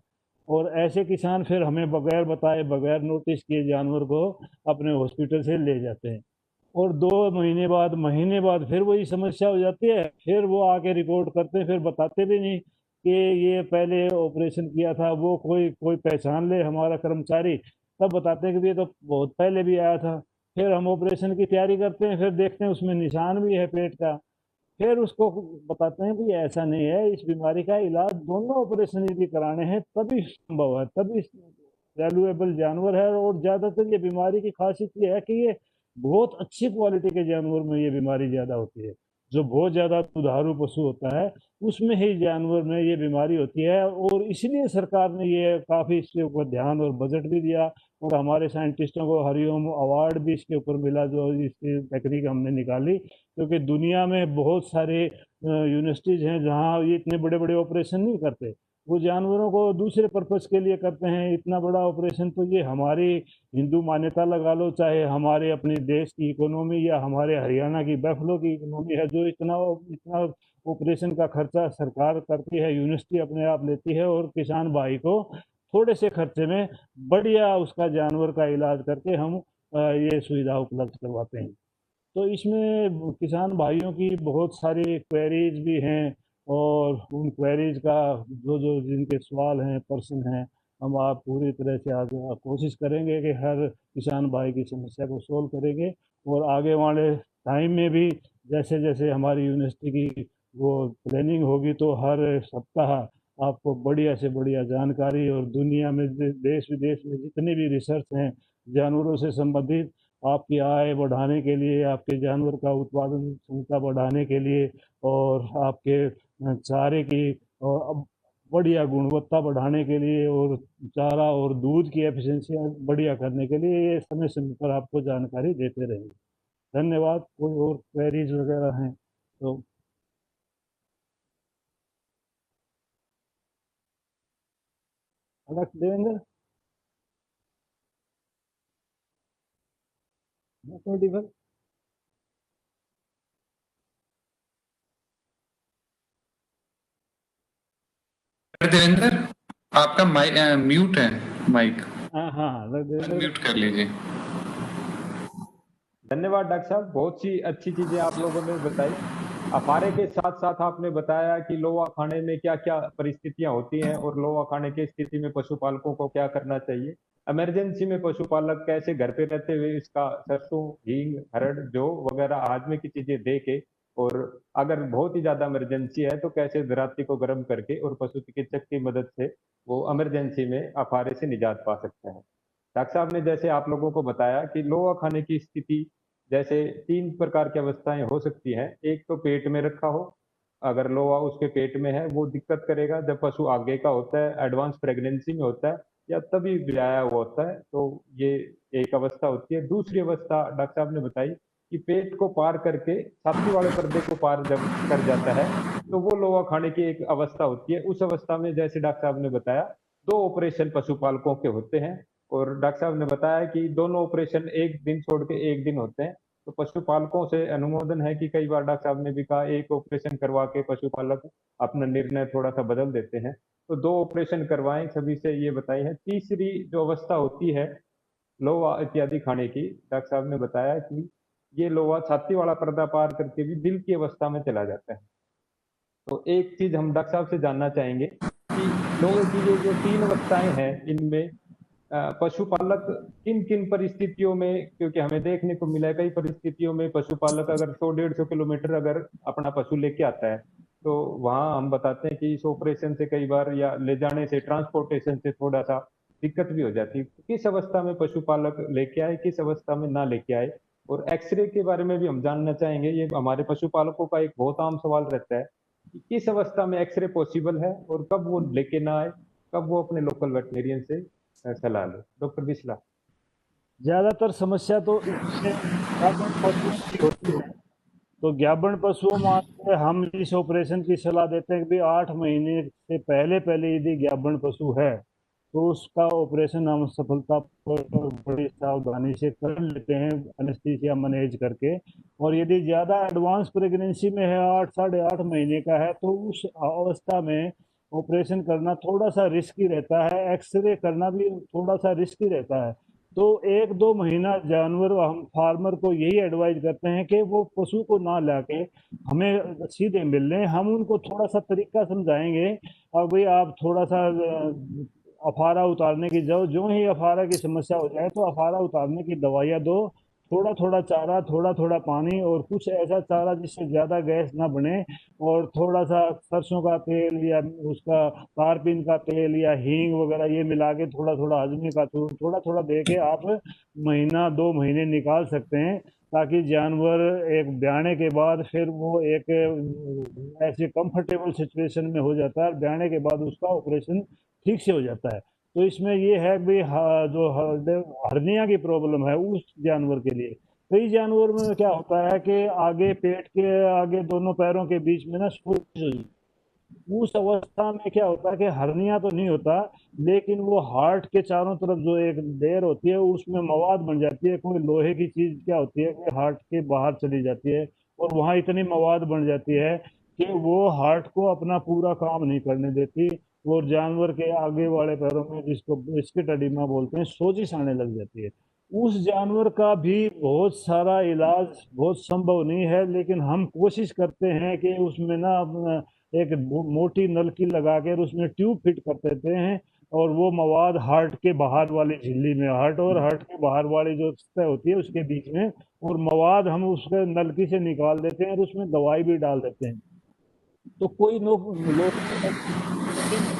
और ऐसे किसान फिर हमें बगैर बताए, बगैर नोटिस किए जानवर को अपने हॉस्पिटल से ले जाते हैं, और 2 महीने बाद, महीने बाद फिर वही समस्या हो जाती है, फिर वो आके रिपोर्ट करते हैं, फिर बताते भी नहीं कि ये पहले ऑपरेशन किया था, वो कोई कोई पहचान ले हमारा कर्मचारी, तब बताते हैं कि ये तो बहुत पहले भी आया था। फिर हम ऑपरेशन की तैयारी करते हैं, फिर देखते हैं उसमें निशान भी है पेट का, फिर उसको बताते हैं कि ऐसा नहीं है, इस बीमारी का इलाज दोनों ऑपरेशन यदि कराने हैं तभी संभव है, तभी वैल्यूएबल जानवर है। और ज्यादातर ये बीमारी की खासियत ये है कि ये बहुत अच्छी क्वालिटी के जानवर में ये बीमारी ज्यादा होती है। जो बहुत ज्यादा दुधारू पशु होता है उसमें ही जानवर में ये बीमारी होती है, और इसलिए सरकार ने ये काफी इसके ऊपर ध्यान और बजट भी दिया, और हमारे साइंटिस्टों को हरिओम अवार्ड भी इसके ऊपर मिला, जो इसकी टेक्निक हमने निकाली। क्योंकि दुनिया में बहुत सारे यूनिवर्सिटीज हैं जहाँ ये इतने बड़े बड़े ऑपरेशन नहीं करते, वो जानवरों को दूसरे पर्पस के लिए करते हैं इतना बड़ा ऑपरेशन। तो ये हमारी हिंदू मान्यता लगा लो, चाहे हमारे अपने देश की इकोनॉमी या हमारे हरियाणा की बैफलो की इकोनॉमी है, जो इतना इतना ऑपरेशन का खर्चा सरकार करती है, यूनिवर्सिटी अपने आप लेती है, और किसान भाई को थोड़े से खर्चे में बढ़िया उसका जानवर का इलाज करके हम ये सुविधा उपलब्ध करवाते हैं। तो इसमें किसान भाइयों की बहुत सारी क्वेरीज भी हैं, और उन क्वेरीज का जो जो जिनके सवाल हैं, प्रश्न हैं, हम आप पूरी तरह से आगे कोशिश करेंगे कि हर किसान भाई की समस्या को सोल्व करेंगे। और आगे वाले टाइम में भी जैसे जैसे हमारी यूनिवर्सिटी की वो प्लानिंग होगी, तो हर सप्ताह आपको बढ़िया से बढ़िया जानकारी, और दुनिया में देश विदेश में जितने भी रिसर्च हैं जानवरों से संबंधित, आपकी आय बढ़ाने के लिए, आपके जानवर का उत्पादन क्षमता बढ़ाने के लिए, और आपके चारे की बढ़िया गुणवत्ता बढ़ाने के लिए, और चारा और दूध की एफिशिएंसी बढ़िया करने के लिए ये समय समय पर आपको जानकारी देते रहेंगे। धन्यवाद। कोई और क्वेरीज वगैरह हैं तो अलग देंगे। देवेंद्र, आपका माइक म्यूट है, माइक हाँ हाँ हाँ, म्यूट कर लीजिए। धन्यवाद डॉक्टर साहब, बहुत सी अच्छी चीजें आप लोगों ने बताई। अफारे के साथ साथ आपने बताया कि लोहा खाने में क्या क्या परिस्थितियां होती हैं और लोहा खाने की स्थिति में पशुपालकों को क्या करना चाहिए। इमरजेंसी में पशुपालक कैसे घर पे रहते हुए इसका सरसों, हींग, हरड़, जौ वगैरह आदमी की चीजें दे के, और अगर बहुत ही ज्यादा इमरजेंसी है तो कैसे दराती को गर्म करके और पशु चिकित्सक की मदद से वो इमरजेंसी में अफारे से निजात पा सकते हैं। डॉक्टर साहब ने जैसे आप लोगों को बताया कि लोहा खाने की स्थिति जैसे 3 प्रकार की अवस्थाएं हो सकती हैं। एक तो पेट में रखा हो, अगर लोहा उसके पेट में है वो दिक्कत करेगा। जब पशु आगे का होता है, एडवांस प्रेगनेंसी में होता है, या तभी ब्याया हुआ होता है, तो ये एक अवस्था होती है। दूसरी अवस्था डॉक्टर साहब ने बताई कि पेट को पार करके छाती वाले पर्दे को पार जब कर जाता है, तो वो लोहा खाने की एक अवस्था होती है। उस अवस्था में जैसे डॉक्टर साहब ने बताया 2 ऑपरेशन पशुपालकों के होते हैं, और डॉक्टर साहब ने बताया कि दोनों ऑपरेशन एक दिन छोड़ के एक दिन होते हैं। तो पशुपालकों से अनुमोदन है कि कई बार डॉक्टर साहब ने भी कहा एक ऑपरेशन करवा के पशुपालक अपना निर्णय थोड़ा सा बदल देते हैं, तो 2 ऑपरेशन करवाएं, सभी से ये बताई है। तीसरी जो अवस्था होती है लोहा इत्यादि खाने की, डॉक्टर साहब ने बताया कि ये लोहा छाती वाला पर्दा पार करके भी दिल की अवस्था में चला जाता है। तो एक चीज हम डॉक्टर साहब से जानना चाहेंगे कि लोहे की ये जो 3 अवस्थाएं हैं, इनमें पशुपालक किन किन परिस्थितियों में, क्योंकि हमें देखने को मिला है कई परिस्थितियों में पशुपालक अगर 100-150 किलोमीटर अगर अपना पशु लेके आता है, तो वहां हम बताते हैं कि इस ऑपरेशन से कई बार या ले जाने से, ट्रांसपोर्टेशन से थोड़ा सा दिक्कत भी हो जाती है। किस अवस्था में पशुपालक लेके आए, किस अवस्था में ना लेके आए। और एक्सरे के बारे में भी हम जानना चाहेंगे, ये हमारे पशुपालकों का एक बहुत आम सवाल रहता है कि किस अवस्था में एक्सरे पॉसिबल है और कब वो लेके ना आए, कब वो अपने लोकल वेटनेरियन से सलाह लो। डॉक्टर बिस्ला। ज्यादातर समस्या तो इसमें गाभिन पशुओं की होती है। तो गाभिन पशुओं में हम इस ऑपरेशन की सलाह देते हैं कि भाई 8 महीने से पहले पहले यदि गाभिन पशु है तो उसका ऑपरेशन हम सफलतापूर्वक बड़ी सावधानी से कर लेते हैं एनेस्थीसिया मैनेज करके। और यदि ज़्यादा एडवांस प्रेगनेंसी में है, 8 साढ़े 8 महीने का है, तो उस अवस्था में ऑपरेशन करना थोड़ा सा रिस्की रहता है, एक्सरे करना भी थोड़ा सा रिस्की रहता है। तो 1-2 महीना जानवर हम फार्मर को यही एडवाइज करते हैं कि वो पशु को ना लाके हमें सीधे मिल लें, हम उनको थोड़ा सा तरीका समझाएंगे। और भाई आप थोड़ा सा अफारा उतारने की जो ही अफारा की समस्या हो जाए तो अफारा उतारने की दवाइयाँ दो, थोड़ा थोड़ा चारा, थोड़ा थोड़ा पानी, और कुछ ऐसा चारा जिससे ज़्यादा गैस ना बने, और थोड़ा सा सरसों का तेल या उसका तारपीन का तेल या हींग वगैरह ये मिला के थोड़ा थोड़ा हजमे का थोड़ा थोड़ा दे के आप 1-2 महीने निकाल सकते हैं, ताकि जानवर एक ब्याने के बाद फिर वो एक ऐसे कंफर्टेबल सिचुएशन में हो जाता है, ब्याने के बाद उसका ऑपरेशन ठीक से हो जाता है। तो इसमें ये है भी जो हर्निया की प्रॉब्लम है उस जानवर के लिए, कई जानवर में क्या होता है कि आगे पेट के आगे दोनों पैरों के बीच में ना सोजिश हो जाती है। उस अवस्था में क्या होता है कि हर्निया तो नहीं होता, लेकिन वो हार्ट के चारों तरफ जो एक लेयर होती है उसमें मवाद बन जाती है, कोई लोहे की चीज क्या होती है कि हार्ट के बाहर चली जाती है, और वहां इतनी मवाद बन जाती है कि वो हार्ट को अपना पूरा काम नहीं करने देती, और जानवर के आगे वाले पैरों में, जिसको बिस्किट एडिमा बोलते हैं, सोजिश आने लग जाती है। उस जानवर का भी बहुत सारा इलाज बहुत संभव नहीं है, लेकिन हम कोशिश करते हैं कि उसमें ना एक मोटी नलकी लगा कर उसमें ट्यूब फिट कर देते हैं, और वो मवाद हार्ट के बाहर वाली झिल्ली में, हार्ट और हार्ट के बाहर वाली जो सतह होती है उसके बीच में, और मवाद हम उसके नलकी से निकाल देते हैं और उसमें दवाई भी डाल देते हैं। तो कोई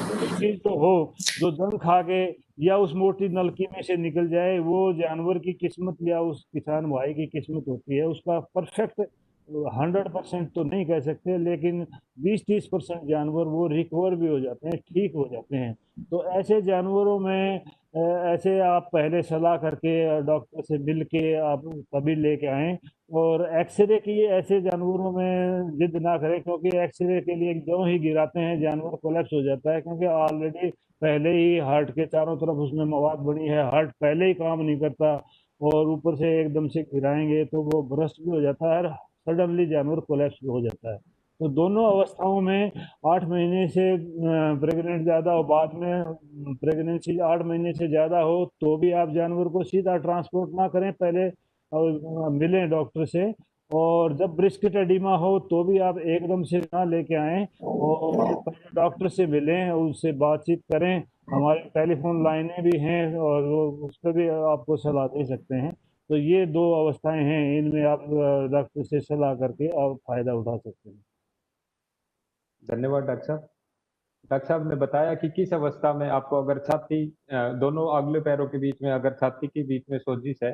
कोई चीज तो हो जो दम खा के या उस मोटी नलकी में से निकल जाए, वो जानवर की किस्मत या उस किसान भाई की किस्मत होती है। उसका परफेक्ट 100% तो नहीं कह सकते, लेकिन 20-30% जानवर वो रिकवर भी हो जाते हैं, ठीक हो जाते हैं। तो ऐसे जानवरों में ऐसे आप पहले सलाह करके डॉक्टर से मिल के आप तभी लेके आएं। और एक्सरे की ऐसे जानवरों में जिद ना करें, क्योंकि एक्सरे के लिए जो ही गिराते हैं जानवर कोलैप्स हो जाता है, क्योंकि ऑलरेडी पहले ही हार्ट के चारों तरफ उसमें मवाद बनी है, हार्ट पहले ही काम नहीं करता, और ऊपर से एकदम से गिराएंगे तो वो ब्रस्ट भी हो जाता है और सडनली जानवर कोलैप्स भी हो जाता है। तो दोनों अवस्थाओं में 8 महीने से प्रेग्नेंट ज़्यादा हो, बाद में प्रेगनेंसी 8 महीने से ज़्यादा हो, तो भी आप जानवर को सीधा ट्रांसपोर्ट ना करें, पहले मिलें डॉक्टर से। और जब ब्रिस्किट एडिमा हो तो भी आप एकदम से ना लेके आएं, और डॉक्टर से मिलें, उससे बातचीत करें। हमारे टेलीफोन लाइनें भी हैं और वो उस पर भी आपको सलाह दे सकते हैं। तो ये 2 अवस्थाएं हैं, इनमें आप डॉक्टर से सलाह करके आप फायदा उठा सकते हैं। धन्यवाद डॉक्टर साहब। डॉक्टर साहब ने बताया कि किस अवस्था में आपको अगर छाती दोनों अगले पैरों के बीच में अगर छाती के बीच में सोजिश है,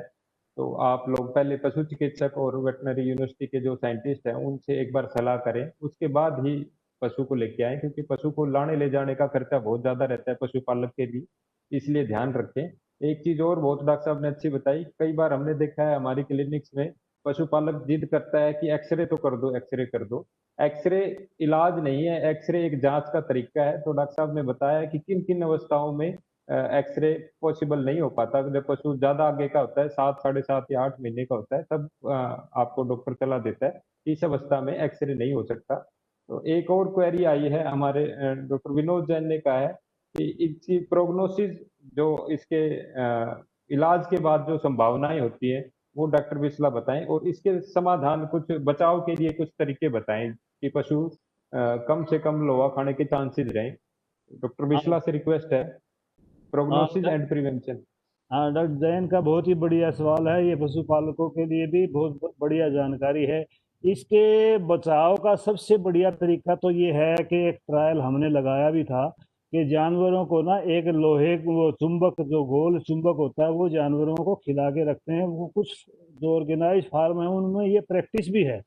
तो आप लोग पहले पशु चिकित्सक और वेटनरी यूनिवर्सिटी के जो साइंटिस्ट हैं उनसे एक बार सलाह करें, उसके बाद ही पशु को लेके आएं, क्योंकि पशु को लाने ले जाने का खर्चा बहुत ज्यादा रहता है पशुपालक के लिए, इसलिए ध्यान रखें। एक चीज और बहुत डॉक्टर साहब ने अच्छी बताई, कई बार हमने देखा है हमारी क्लिनिक्स में पशुपालक जिद करता है कि एक्सरे तो कर दो, एक्सरे कर दो। एक्सरे इलाज नहीं है, एक्सरे एक जांच का तरीका है। तो डॉक्टर साहब ने बताया कि किन किन अवस्थाओं में एक्सरे पॉसिबल नहीं हो पाता। जब पशु ज्यादा आगे का होता है, 7, 7.5 या 8 महीने का होता है, तब आपको डॉक्टर सलाह देता है कि इस अवस्था में एक्सरे नहीं हो सकता। तो एक और क्वेरी आई है हमारे डॉक्टर विनोद जैन ने कहा है कि इसकी प्रोग्नोसिस, जो इसके इलाज के बाद जो संभावनाएं होती है, वो डॉक्टर बिस्ला बताएं, और इसके समाधान कुछ बचाव के लिए कुछ तरीके बताएं कि पशु कम से कम लोहा खाने के चांसेस रहें। डॉक्टर हाँ बिस्ला से रिक्वेस्ट है, हाँ प्रोग्नोसिस एंड प्रिवेंशन। हाँ, डॉक्टर जैन का बहुत ही बढ़िया सवाल है, ये पशुपालकों के लिए भी बहुत बढ़िया जानकारी है। इसके बचाव का सबसे बढ़िया तरीका तो ये है कि एक ट्रायल हमने लगाया भी था कि जानवरों को ना एक लोहे वो चुंबक, जो गोल चुंबक होता है, वो जानवरों को खिला के रखते हैं। वो कुछ जो ऑर्गेनाइज फार्म है उनमें ये प्रैक्टिस भी है,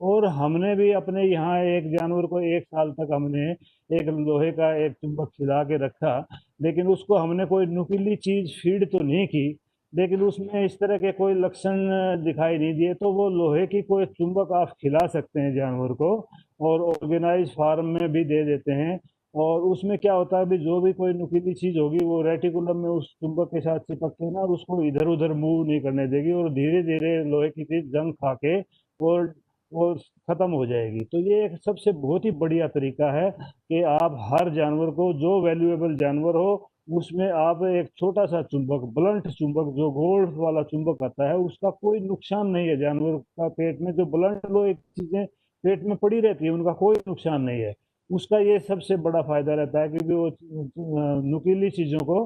और हमने भी अपने यहाँ एक जानवर को 1 साल तक हमने एक लोहे का एक चुंबक खिला के रखा, लेकिन उसको हमने कोई नुकीली चीज फीड तो नहीं की, लेकिन उसमें इस तरह के कोई लक्षण दिखाई नहीं दिए। तो वो लोहे की कोई चुंबक आप खिला सकते हैं जानवर को, और ऑर्गेनाइज फार्म में भी दे देते हैं। और उसमें क्या होता है, भी जो भी कोई नुकीली चीज़ होगी वो रेटिकुलम में उस चुंबक के साथ चिपक के ना उसको इधर उधर मूव नहीं करने देगी, और धीरे धीरे लोहे की चीज़ जंग खा के वो ख़त्म हो जाएगी। तो ये एक सबसे बहुत ही बढ़िया तरीका है कि आप हर जानवर को, जो वैल्यूएबल जानवर हो, उसमें आप एक छोटा सा चुंबक, ब्लंट चुंबक, जो गोल्ड वाला चुंबक आता है, उसका कोई नुकसान नहीं है जानवर का पेट में। जो ब्लंट लोहे की चीज़ें पेट में पड़ी रहती है उनका कोई नुकसान नहीं है। उसका ये सबसे बड़ा फायदा रहता है कि वो नुकीली चीज़ों को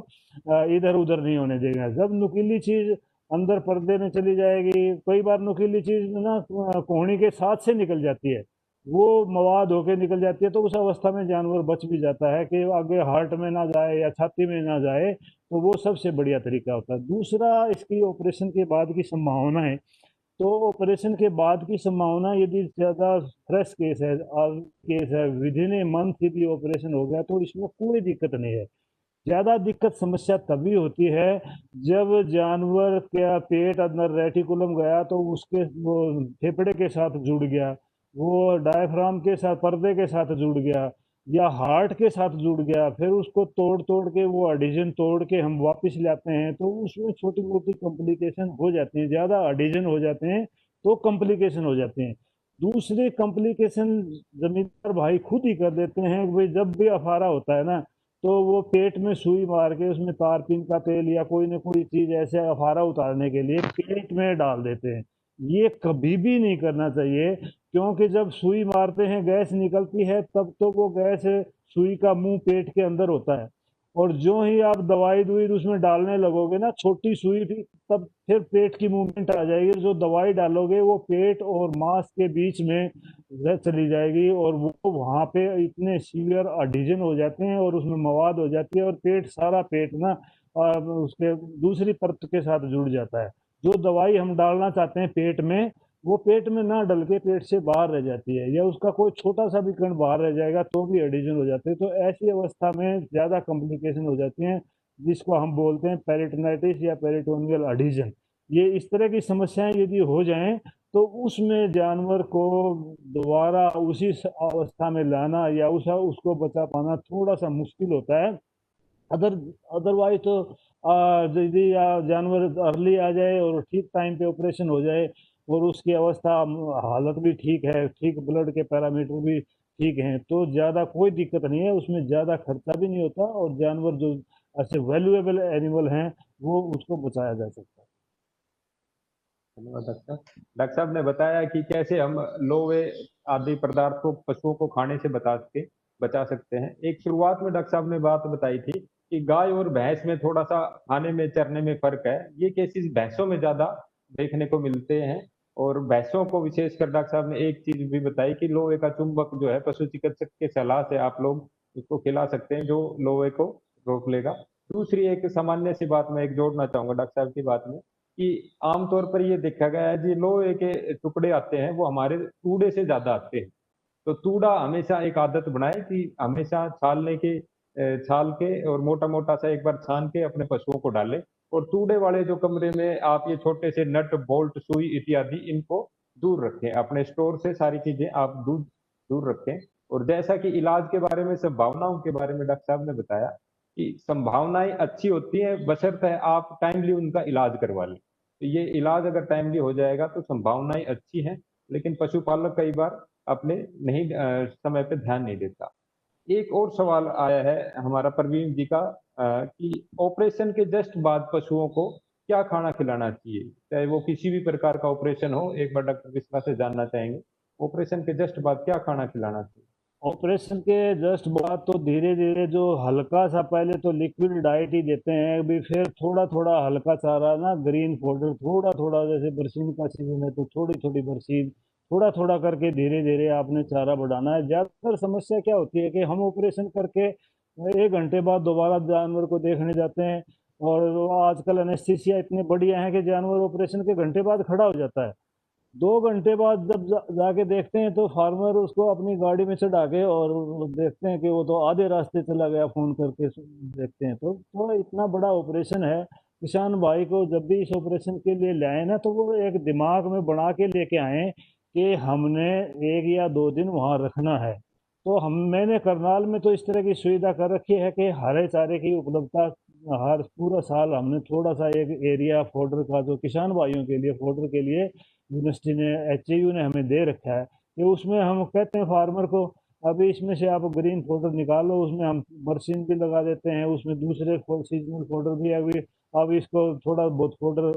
इधर उधर नहीं होने देगा। जब नुकीली चीज़ अंदर पर्दे में चली जाएगी, कई बार नुकीली चीज़ ना कोहनी के साथ से निकल जाती है, वो मवाद होके निकल जाती है, तो उस अवस्था में जानवर बच भी जाता है कि आगे हार्ट में ना जाए या छाती में ना जाए। तो वो सबसे बढ़िया तरीका होता है। दूसरा, इसकी ऑपरेशन के बाद की संभावनाएं, तो ऑपरेशन के बाद की संभावना, यदि ज़्यादा फ्रेश केस है और केस है, विद इन ए मंथ यदि ऑपरेशन हो गया, तो इसमें कोई दिक्कत नहीं है। ज़्यादा दिक्कत समस्या तभी होती है जब जानवर का पेट अंदर रेटिकुलम गया तो उसके वो फेफड़े के साथ जुड़ गया, वो डायफ्राम के साथ, पर्दे के साथ जुड़ गया, या हार्ट के साथ जुड़ गया, फिर उसको तोड़ तोड़ के, वो एडिशन तोड़ के हम वापस लाते हैं, तो उसमें छोटी मोटी कॉम्प्लिकेशन हो जाती हैं। ज़्यादा एडिशन हो जाते हैं तो कॉम्प्लिकेशन हो जाते हैं। दूसरी कॉम्प्लिकेशन जमींदार भाई खुद ही कर देते हैं। भाई जब भी अफारा होता है ना, तो वो पेट में सुई मार के उसमें तारपीन का तेल या कोई ना कोई चीज ऐसे अफारा उतारने के लिए पेट में डाल देते हैं। ये कभी भी नहीं करना चाहिए, क्योंकि जब सुई मारते हैं गैस निकलती है, तब तो वो गैस सुई का मुंह पेट के अंदर होता है, और जो ही आप दवाई दुई उसमें डालने लगोगे ना, छोटी सुई थी, तब फिर पेट की मूवमेंट आ जाएगी। जो दवाई डालोगे वो पेट और मांस के बीच में चली जाएगी, और वो वहाँ पे इतने सीवियर एडिशन हो जाते हैं और उसमें मवाद हो जाती है, और पेट, सारा पेट ना उसके दूसरी परत के साथ जुड़ जाता है। जो दवाई हम डालना चाहते हैं पेट में, वो पेट में ना डल के पेट से बाहर रह जाती है, या उसका कोई छोटा सा भी कण बाहर रह जाएगा तो भी एडिशन हो जाते हैं। तो ऐसी अवस्था में ज़्यादा कॉम्प्लिकेशन हो जाती हैं, जिसको हम बोलते हैं पेरिटोनाइटिस या पेरिटोनियल एडिशन। ये इस तरह की समस्याएं यदि हो जाएं, तो उसमें जानवर को दोबारा उसी अवस्था में लाना या उसको बचा पाना थोड़ा सा मुश्किल होता है। अदर अदरवाइज तो यदि जानवर अर्ली आ जाए और ठीक टाइम पे ऑपरेशन हो जाए, और उसकी अवस्था, हालत भी ठीक है, ठीक ब्लड के पैरामीटर भी ठीक हैं, तो ज़्यादा कोई दिक्कत नहीं है, उसमें ज़्यादा खर्चा भी नहीं होता, और जानवर जो ऐसे वैल्यूएबल एनिमल हैं वो उसको बचाया जा सकता है। धन्यवाद डॉक्टर साहब। डॉक्टर साहब ने बताया कि कैसे हम लोहे आदि पदार्थ को पशुओं को खाने से बचा सकते हैं। एक शुरुआत में डॉक्टर साहब ने बात बताई थी कि गाय और भैंस में थोड़ा सा खाने में, चरने में फर्क है। ये केसेस भैंसों में ज्यादा देखने को मिलते हैं, और भैंसों को विशेषकर डॉक्टर साहब ने एक चीज भी बताई कि लोहे का चुंबक जो है, पशु चिकित्सक के सलाह से आप लोग उसको खिला सकते हैं, जो लोहे को रोक लेगा। दूसरी एक सामान्य सी बात मैं एक जोड़ना चाहूंगा डॉक्टर साहब की बात में, कि आमतौर पर ये देखा गया है जी, लोहे के टुकड़े आते हैं वो हमारे तूड़े से ज्यादा आते हैं। तो तूड़ा हमेशा एक आदत बनाए कि हमेशा छाल के और मोटा मोटा सा एक बार छान के अपने पशुओं को डालें। और तूड़े वाले जो कमरे में आप ये छोटे से नट बोल्ट सुई इत्यादि इनको दूर रखें, अपने स्टोर से सारी चीजें आप दूर दूर रखें। और जैसा कि इलाज के बारे में, संभावनाओं के बारे में डॉक्टर साहब ने बताया कि संभावनाएं अच्छी होती हैं बशर्ते आप टाइमली उनका इलाज करवा लें। तो ये इलाज अगर टाइमली हो जाएगा तो संभावनाएं अच्छी हैं, लेकिन पशुपालक कई बार अपने नहीं समय पे ध्यान नहीं देता। एक और सवाल आया है हमारा प्रवीण जी का, कि ऑपरेशन के जस्ट बाद पशुओं को क्या खाना खिलाना चाहिए, चाहे वो किसी भी प्रकार का ऑपरेशन हो। एक बार डॉक्टर विश्वा से जानना चाहेंगे, ऑपरेशन के जस्ट बाद क्या खाना खिलाना चाहिए। ऑपरेशन के जस्ट बाद तो धीरे धीरे जो हल्का सा, पहले तो लिक्विड डाइट ही देते हैं, अभी फिर थोड़ा थोड़ा हल्का चारा ना, ग्रीन फोडर, थोड़ा थोड़ा, जैसे बरसीन का सीजन है तो थोड़ी थोड़ी बरसीन, थोड़ा थोड़ा करके धीरे धीरे आपने चारा बढ़ाना है। ज़्यादातर समस्या क्या होती है कि हम ऑपरेशन करके 1 घंटे बाद दोबारा जानवर को देखने जाते हैं, और आजकल एनेस्थीसिया इतने बढ़िया हैं कि जानवर ऑपरेशन के घंटे बाद खड़ा हो जाता है। 2 घंटे बाद जब जाके देखते हैं तो फार्मर उसको अपनी गाड़ी में चढ़ा के, और वो देखते हैं कि वो तो आधे रास्ते चला गया, फोन करके देखते हैं। तो इतना बड़ा ऑपरेशन है, किसान भाई को जब भी इस ऑपरेशन के लिए लाए ना, तो वो एक दिमाग में बना के लेके आए कि हमने 1 या 2 दिन वहाँ रखना है। तो मैंने करनाल में तो इस तरह की सुविधा कर रखी है कि हरे चारे की उपलब्धता हर पूरा साल हमने थोड़ा सा एक एरिया फोडर का, जो किसान भाइयों के लिए फोडर के लिए यूनिवर्सिटी ने, एचएयू ने हमें दे रखा है कि उसमें हम कहते हैं फार्मर को, अभी इसमें से आप ग्रीन फोडर निकालो, उसमें हम बरसीन भी लगा देते हैं, उसमें दूसरे सीजनल फोडर भी अभी, अब इसको थोड़ा बहुत फोडर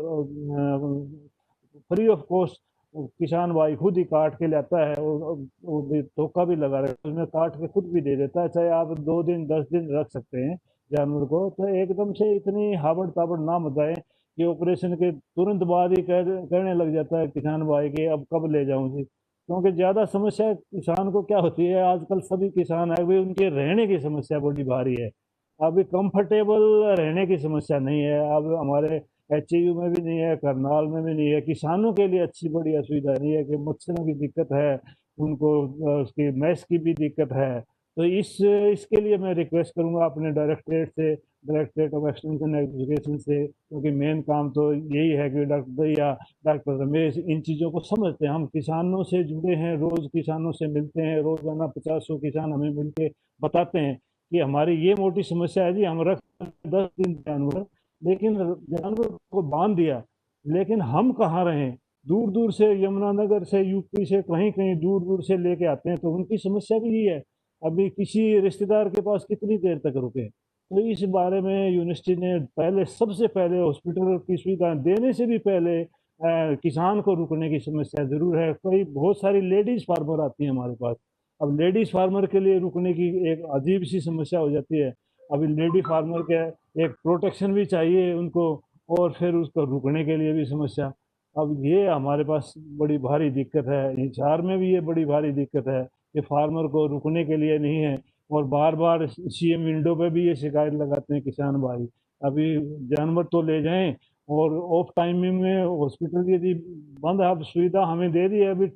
फ्री ऑफ कॉस्ट किसान भाई खुद ही काट के लाता है, वो भी धोखा भी लगा रहा है, उसमें काट के खुद भी दे देता है, चाहे आप 2 दिन 10 दिन रख सकते हैं जानवर को। तो एकदम से इतनी हाबड़ ताबड़ ना मचाए कि ऑपरेशन के तुरंत बाद ही कहने लग जाता है किसान भाई कि अब कब ले जाऊं जी। क्योंकि ज़्यादा समस्या किसान को क्या होती है, आजकल सभी किसान है वे, उनके रहने की समस्या बड़ी भारी है। अभी कंफर्टेबल रहने की समस्या नहीं है, अब हमारे एचयू में भी नहीं है, करनाल में भी नहीं है, किसानों के लिए अच्छी बढ़िया सुविधा नहीं है कि मच्छरों की दिक्कत है उनको, उसकी मैस की भी दिक्कत है। तो इसके लिए मैं रिक्वेस्ट करूंगा अपने डायरेक्टरेट से, डायरेक्टरेट ऑफ एक्सटेंशन एजुकेशन से, क्योंकि मेन काम तो यही है कि डॉक्टर या डॉक्टर रमेश इन चीज़ों को समझते हैं, हम किसानों से जुड़े हैं, रोज़ किसानों से मिलते हैं, रोज़ाना 50-100 किसान हमें मिलके बताते हैं कि हमारी ये मोटी समस्या है जी, हम रख 10 दिन जानवर, लेकिन जानवर को बांध दिया, लेकिन हम कहाँ रहे, दूर दूर से यमुनानगर से, यूपी से, कहीं कहीं दूर दूर से लेके आते हैं, तो उनकी समस्या भी यही है, अभी किसी रिश्तेदार के पास कितनी देर तक रुके। तो इस बारे में यूनिवर्सिटी ने पहले, सबसे पहले हॉस्पिटल की सुविधा देने से भी पहले किसान को रुकने की समस्या जरूर है। कई बहुत सारी लेडीज फार्मर आती हैं हमारे पास, अब लेडीज फार्मर के लिए रुकने की एक अजीब सी समस्या हो जाती है। अभी लेडी फार्मर के एक प्रोटेक्शन भी चाहिए उनको, और फिर उसको रुकने के लिए भी समस्या। अब ये हमारे पास बड़ी भारी दिक्कत है, हिसार में भी ये बड़ी भारी दिक्कत है कि फार्मर को रुकने के लिए नहीं है, और बार बार सीएम विंडो पे भी ये शिकायत लगाते हैं किसान भाई, अभी जानवर तो ले जाएं, और ऑफ टाइमिंग में हॉस्पिटल यदि बंद, अब सुविधा हमें दे दी है अभी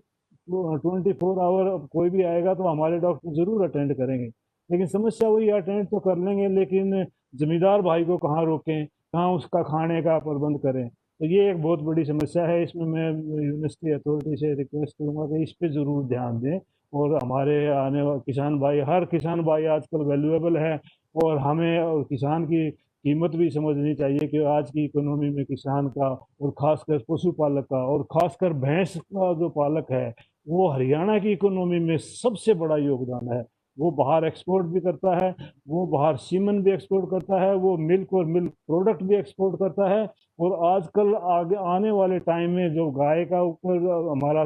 24 आवर, कोई भी आएगा तो हमारे डॉक्टर जरूर अटेंड करेंगे, लेकिन समस्या वही, अटेंड तो कर लेंगे लेकिन जमींदार भाई को कहाँ रोकें, कहाँ उसका खाने का प्रबंध करें। तो ये एक बहुत बड़ी समस्या है, इसमें मैं यूनिवर्सिटी अथॉरिटी से रिक्वेस्ट करूंगा कि इस पे ज़रूर ध्यान दें, और हमारे आने वाले किसान भाई, हर किसान भाई आजकल वैल्यूएबल है, और हमें और किसान की कीमत भी समझनी चाहिए कि आज की इकोनॉमी में किसान का, और खासकर पशुपालक का, और खासकर भैंस का जो पालक है, वो हरियाणा की इकोनॉमी में सबसे बड़ा योगदान है। वो बाहर एक्सपोर्ट भी करता है, वो बाहर सीमन भी एक्सपोर्ट करता है, वो मिल्क और मिल्क प्रोडक्ट भी एक्सपोर्ट करता है, और आजकल आगे आने वाले टाइम में जो गाय का ऊपर हमारा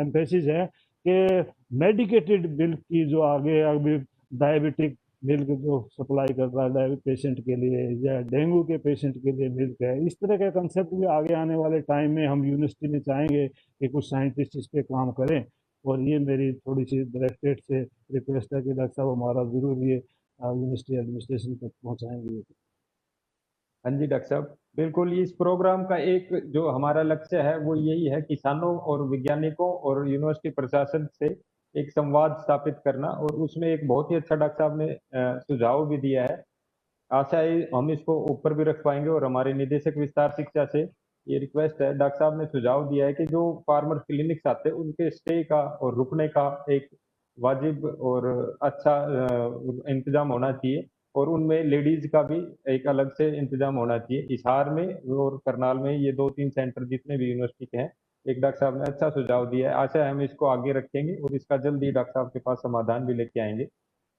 एम्फेसिस है कि मेडिकेटेड मिल्क की जो आगे अभी डायबिटिक मिल्क जो सप्लाई कर रहा है पेशेंट के लिए, या डेंगू के पेशेंट के लिए मिल्क है, इस तरह का कंसेप्ट भी आगे आने वाले टाइम में हम यूनिवर्सिटी में चाहेंगे कि कुछ साइंटिस्ट इस पे काम करें। और ये मेरी थोड़ी सी डायरेक्टरेट से रिक्वेस्ट है कि डॉक्टर साहब हमारा ज़रूर ये यूनिवर्सिटी एडमिनिस्ट्रेशन तक पहुँचाएंगे। हाँ जी डॉक्टर साहब, बिल्कुल इस प्रोग्राम का एक जो हमारा लक्ष्य है वो यही है, किसानों और वैज्ञानिकों और यूनिवर्सिटी प्रशासन से एक संवाद स्थापित करना, और उसमें एक बहुत ही अच्छा डॉक्टर साहब ने सुझाव भी दिया है। आशा है हम इसको ऊपर भी रख पाएंगे, और हमारे निदेशक विस्तार शिक्षा से ये रिक्वेस्ट है, डॉक्टर साहब ने सुझाव दिया है कि जो फार्मर क्लिनिक्स आते हैं उनके स्टे का और रुकने का एक वाजिब और अच्छा इंतजाम होना चाहिए, और उनमें लेडीज का भी एक अलग से इंतजाम होना चाहिए। हिसार में और करनाल में ये 2-3 सेंटर जितने भी यूनिवर्सिटी के हैं, एक डॉक्टर साहब ने अच्छा सुझाव दिया है। आशा है हम इसको आगे रखेंगे और इसका जल्दी डॉक्टर साहब के पास समाधान भी लेके आएंगे।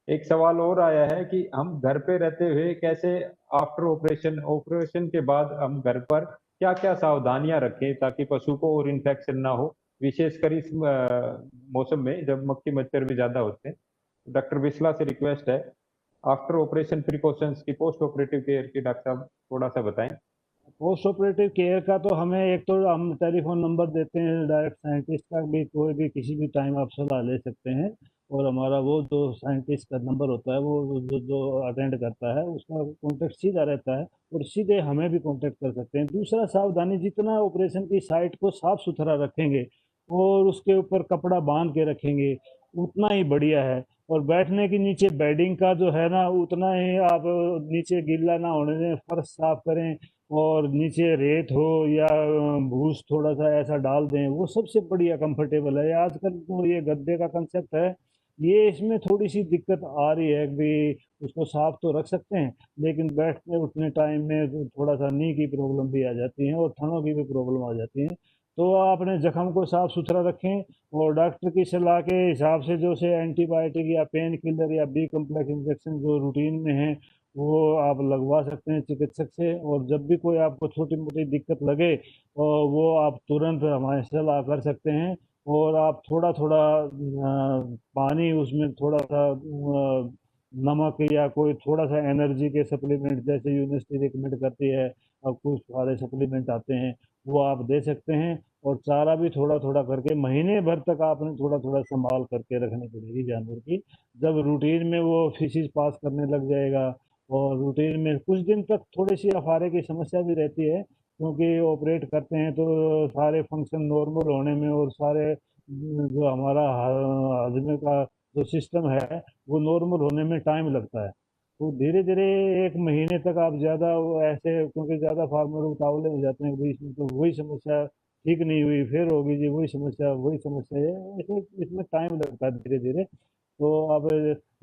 एक सवाल और आया है कि हम घर पे रहते हुए कैसे आफ्टर ऑपरेशन, ऑपरेशन के बाद हम घर पर क्या क्या सावधानियां रखें ताकि पशु को और इन्फेक्शन ना हो, विशेषकर इस मौसम में जब मक्खी मच्छर भी ज्यादा होते हैं। डॉक्टर बिस्ला से रिक्वेस्ट है, आफ्टर ऑपरेशन प्रिकॉशंस की, पोस्ट ऑपरेटिव केयर की डॉक्टर साहब थोड़ा सा बताएं। पोस्ट ऑपरेटिव केयर का तो हमें, एक तो हम टेलीफोन नंबर देते हैं डायरेक्ट साइंटिस्ट का, भी कोई भी किसी भी टाइम आप सलाह ले सकते हैं, और हमारा वो जो साइंटिस्ट का नंबर होता है वो जो अटेंड करता है उसका कॉन्टेक्ट सीधा रहता है, और सीधे हमें भी कॉन्टेक्ट कर सकते हैं। दूसरा, सावधानी, जितना ऑपरेशन की साइट को साफ सुथरा रखेंगे और उसके ऊपर कपड़ा बांध के रखेंगे उतना ही बढ़िया है। और बैठने के नीचे बेडिंग का जो है ना, उतना ही आप नीचे गीला ना होने दें, फर्श साफ करें, और नीचे रेत हो या भूस थोड़ा सा ऐसा डाल दें, वो सबसे बढ़िया कंफर्टेबल है। आजकल तो ये गद्दे का कंसेप्ट है ये इसमें थोड़ी सी दिक्कत आ रही है कि उसको साफ तो रख सकते हैं, लेकिन बैठने उठने टाइम में तो थोड़ा सा नी की प्रॉब्लम भी आ जाती है और थनों की भी प्रॉब्लम आ जाती है। तो अपने जख्म को साफ सुथरा रखें और डॉक्टर की सलाह के हिसाब से जो से एंटीबायोटिक या पेन किलर या बी कम्प्लेक्स इंजेक्शन जो रूटीन में है वो आप लगवा सकते हैं चिकित्सक से। और जब भी कोई आपको छोटी मोटी दिक्कत लगे और वो आप तुरंत हमारे सलाह कर सकते हैं। और आप थोड़ा थोड़ा पानी उसमें थोड़ा सा नमक या कोई थोड़ा सा एनर्जी के सप्लीमेंट जैसे यूनिवर्सिटी रिकमेंड करती है, अब कुछ सारे सप्लीमेंट आते हैं वो आप दे सकते हैं। और चारा भी थोड़ा थोड़ा करके महीने भर तक आपने थोड़ा थोड़ा संभाल करके रखनी पड़ेगी जानवर की। जब रूटीन में वो फिशेज पास करने लग जाएगा और रूटीन में कुछ दिन तक थोड़ी सी अफारे की समस्या भी रहती है, क्योंकि ऑपरेट करते हैं तो सारे फंक्शन नॉर्मल होने में और सारे जो हमारा हजमे का जो सिस्टम है वो नॉर्मल होने में टाइम लगता है। तो धीरे धीरे एक महीने तक आप ज़्यादा ऐसे, क्योंकि ज़्यादा फार्मर उतावले हो जाते हैं बीच में, तो वही समस्या ठीक नहीं हुई फिर होगी जी वही समस्या है, ऐसे इसमें टाइम लगता है धीरे धीरे। तो आप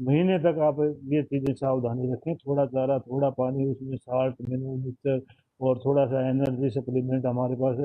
महीने तक आप ये चीज़ें सावधानी रखें, थोड़ा चारा थोड़ा पानी उसमें साल्ट मिनरल मिक्सचर और थोड़ा सा एनर्जी सप्लीमेंट हमारे पास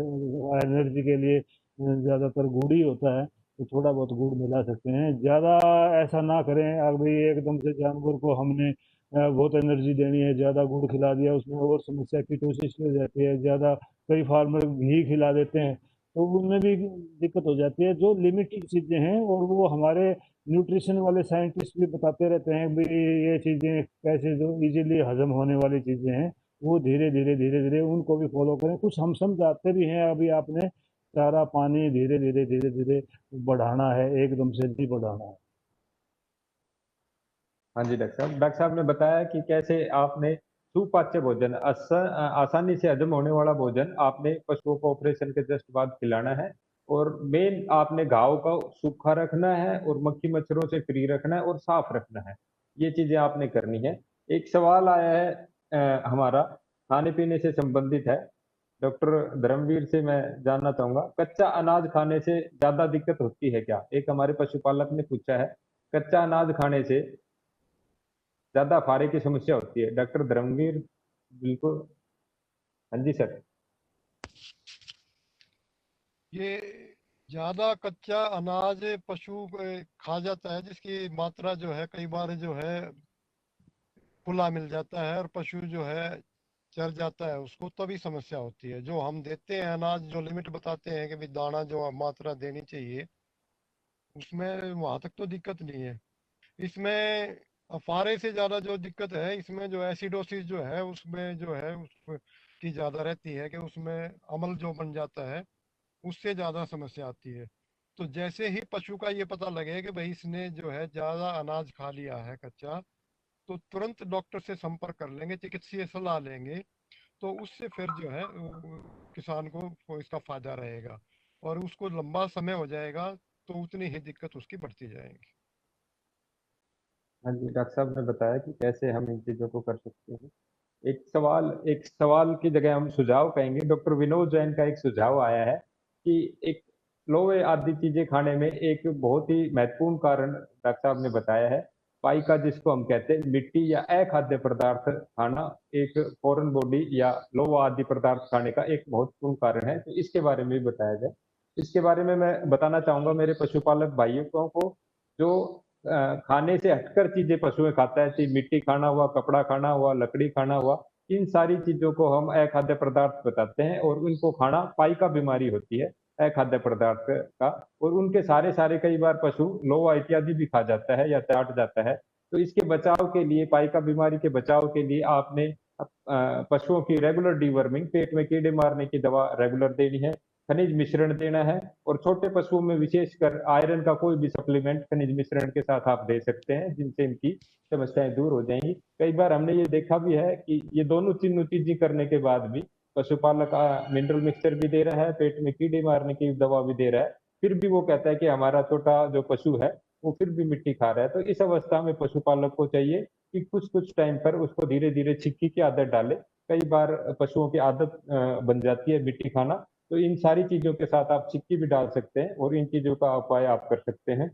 एनर्जी के लिए ज़्यादातर गुड़ ही होता है, तो थोड़ा बहुत गुड़ मिला सकते हैं। ज़्यादा ऐसा ना करें अभी एकदम से जानवर को हमने बहुत एनर्जी देनी है, ज़्यादा गुड़ खिला दिया उसमें और समस्या कीटोसिस की हो जाती है। ज़्यादा कई फार्मर घी खिला देते हैं तो उनमें भी दिक्कत हो जाती है। जो लिमिटेड चीज़ें हैं और वो हमारे न्यूट्रिशन वाले साइंटिस्ट भी बताते रहते हैं भी ये चीज़ें कैसे जो इजीली हजम होने वाली चीज़ें हैं वो धीरे धीरे उनको भी फॉलो करें। कुछ हम समझाते भी हैं, अभी आपने चारा पानी धीरे धीरे बढ़ाना है, एकदम से नहीं बढ़ाना है। हाँ जी डॉक्टर साहब ने बताया कि कैसे आपने सुपाच्य भोजन आसानी से हजम होने वाला भोजन आपने पशुओं को ऑपरेशन के जस्ट बाद खिलाना है। और मेन आपने घाव का सूखा रखना है और मक्खी मच्छरों से फ्री रखना है और साफ रखना है। ये चीजें आपने करनी है। एक सवाल आया है हमारा खाने पीने से संबंधित है। डॉक्टर धर्मवीर से मैं जानना चाहूंगा, कच्चा अनाज खाने से ज्यादा दिक्कत होती है क्या? एक हमारे पशुपालक ने पूछा है, कच्चा अनाज खाने से ज्यादा फारे की समस्या होती है। डॉक्टर धर्मवीर। बिल्कुल। हाँ जी सर। ये ज्यादा कच्चा अनाज पशु खा जाता है जिसकी मात्रा जो है कई बार जो है खुला मिल जाता है और पशु जो है चर जाता है उसको, तभी समस्या होती है। जो हम देते हैं अनाज जो लिमिट बताते हैं कि भाई दाना जो मात्रा देनी चाहिए उसमें वहां तक तो दिक्कत नहीं है। इसमें अफारे से ज्यादा जो दिक्कत है इसमें जो एसिडोसिस जो है उसमें जो है उसकी ज्यादा रहती है कि उसमें अम्ल जो बन जाता है उससे ज़्यादा समस्या आती है। तो जैसे ही पशु का ये पता लगे कि भाई इसने जो है ज़्यादा अनाज खा लिया है कच्चा, तो तुरंत डॉक्टर से संपर्क कर लेंगे, चिकित्सीय सलाह लेंगे। तो उससे फिर जो है किसान को इसका फायदा रहेगा और उसको लंबा समय हो जाएगा, तो उतनी ही दिक्कत उसकी बढ़ती जाएगी। हाँ जी डॉक्टर साहब ने बताया कि कैसे हम इन चीजों को कर सकते हैं। एक सवाल की जगह हम सुझाव कहेंगे। डॉक्टर विनोद जैन का एक सुझाव आया है कि एक लोहे आदि चीजें खाने में एक बहुत ही महत्वपूर्ण कारण डॉक्टर साहब ने बताया है, पाइका जिसको हम कहते हैं मिट्टी या अखाद्य पदार्थ खाना एक फॉरेन बॉडी या लोहा आदि पदार्थ खाने का एक महत्वपूर्ण कारण है। तो इसके बारे में भी बताया जाए। इसके बारे में मैं बताना चाहूंगा मेरे पशुपालक भाइयों को, जो खाने से हटकर चीजें पशुएं खाता है, चाहे मिट्टी खाना हुआ, कपड़ा खाना हुआ, लकड़ी खाना हुआ, इन सारी चीजों को हम अखाद्य पदार्थ बताते हैं और उनको खाना पाइका बीमारी होती है अखाद्य पदार्थ का। और उनके सारे सारे कई बार पशु लोहा इत्यादि भी खा जाता है या चाट जाता है। तो इसके बचाव के लिए, पाइका बीमारी के बचाव के लिए आपने पशुओं की रेगुलर डीवर्मिंग, पेट में कीड़े मारने की दवा रेगुलर देनी है, खनिज मिश्रण देना है। और छोटे पशुओं में विशेषकर आयरन का कोई भी सप्लीमेंट खनिज मिश्रण के साथ आप दे सकते हैं, जिनसे इनकी समस्याएं दूर हो जाएंगी। कई बार हमने ये देखा भी है कि ये दोनों तीनों चीजें करने के बाद भी पशुपालक मिनरल मिक्सचर भी दे रहा है, पेट में कीड़े मारने की दवा भी दे रहा है, फिर भी वो कहता है कि हमारा छोटा जो पशु है वो फिर भी मिट्टी खा रहा है। तो इस अवस्था में पशुपालक को चाहिए कि कुछ कुछ टाइम पर उसको धीरे धीरे छिक्की की आदत डाले। कई बार पशुओं की आदत बन जाती है मिट्टी खाना, तो इन सारी चीजों के साथ आप चिक्की भी डाल सकते हैं और इन चीजों का उपाय आप कर सकते हैं।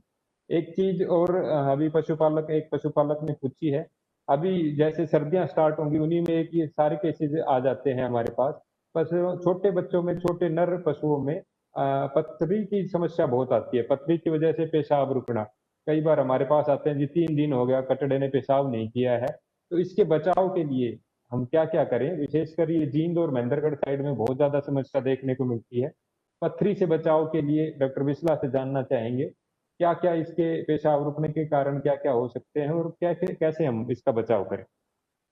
एक चीज और अभी एक पशुपालक ने पूछी है। अभी जैसे सर्दियां स्टार्ट होंगी उन्हीं में एक ये सारे केसेस आ जाते हैं हमारे पास। पशु छोटे बच्चों में, छोटे नर पशुओं में पथरी की समस्या बहुत आती है। पथरी की वजह से पेशाब रुकना, कई बार हमारे पास आते हैं जी 3 दिन हो गया कटड़े ने पेशाब नहीं किया है। तो इसके बचाव के लिए हम क्या क्या करें? विशेषकर ये जींद और महेंद्रगढ़ साइड में बहुत ज्यादा समस्या देखने को मिलती है। पथरी से बचाव के लिए डॉक्टर बिस्ला से जानना चाहेंगे क्या क्या इसके पेशाब रुकने के कारण क्या क्या हो सकते हैं और क्या कैसे हम इसका बचाव करें?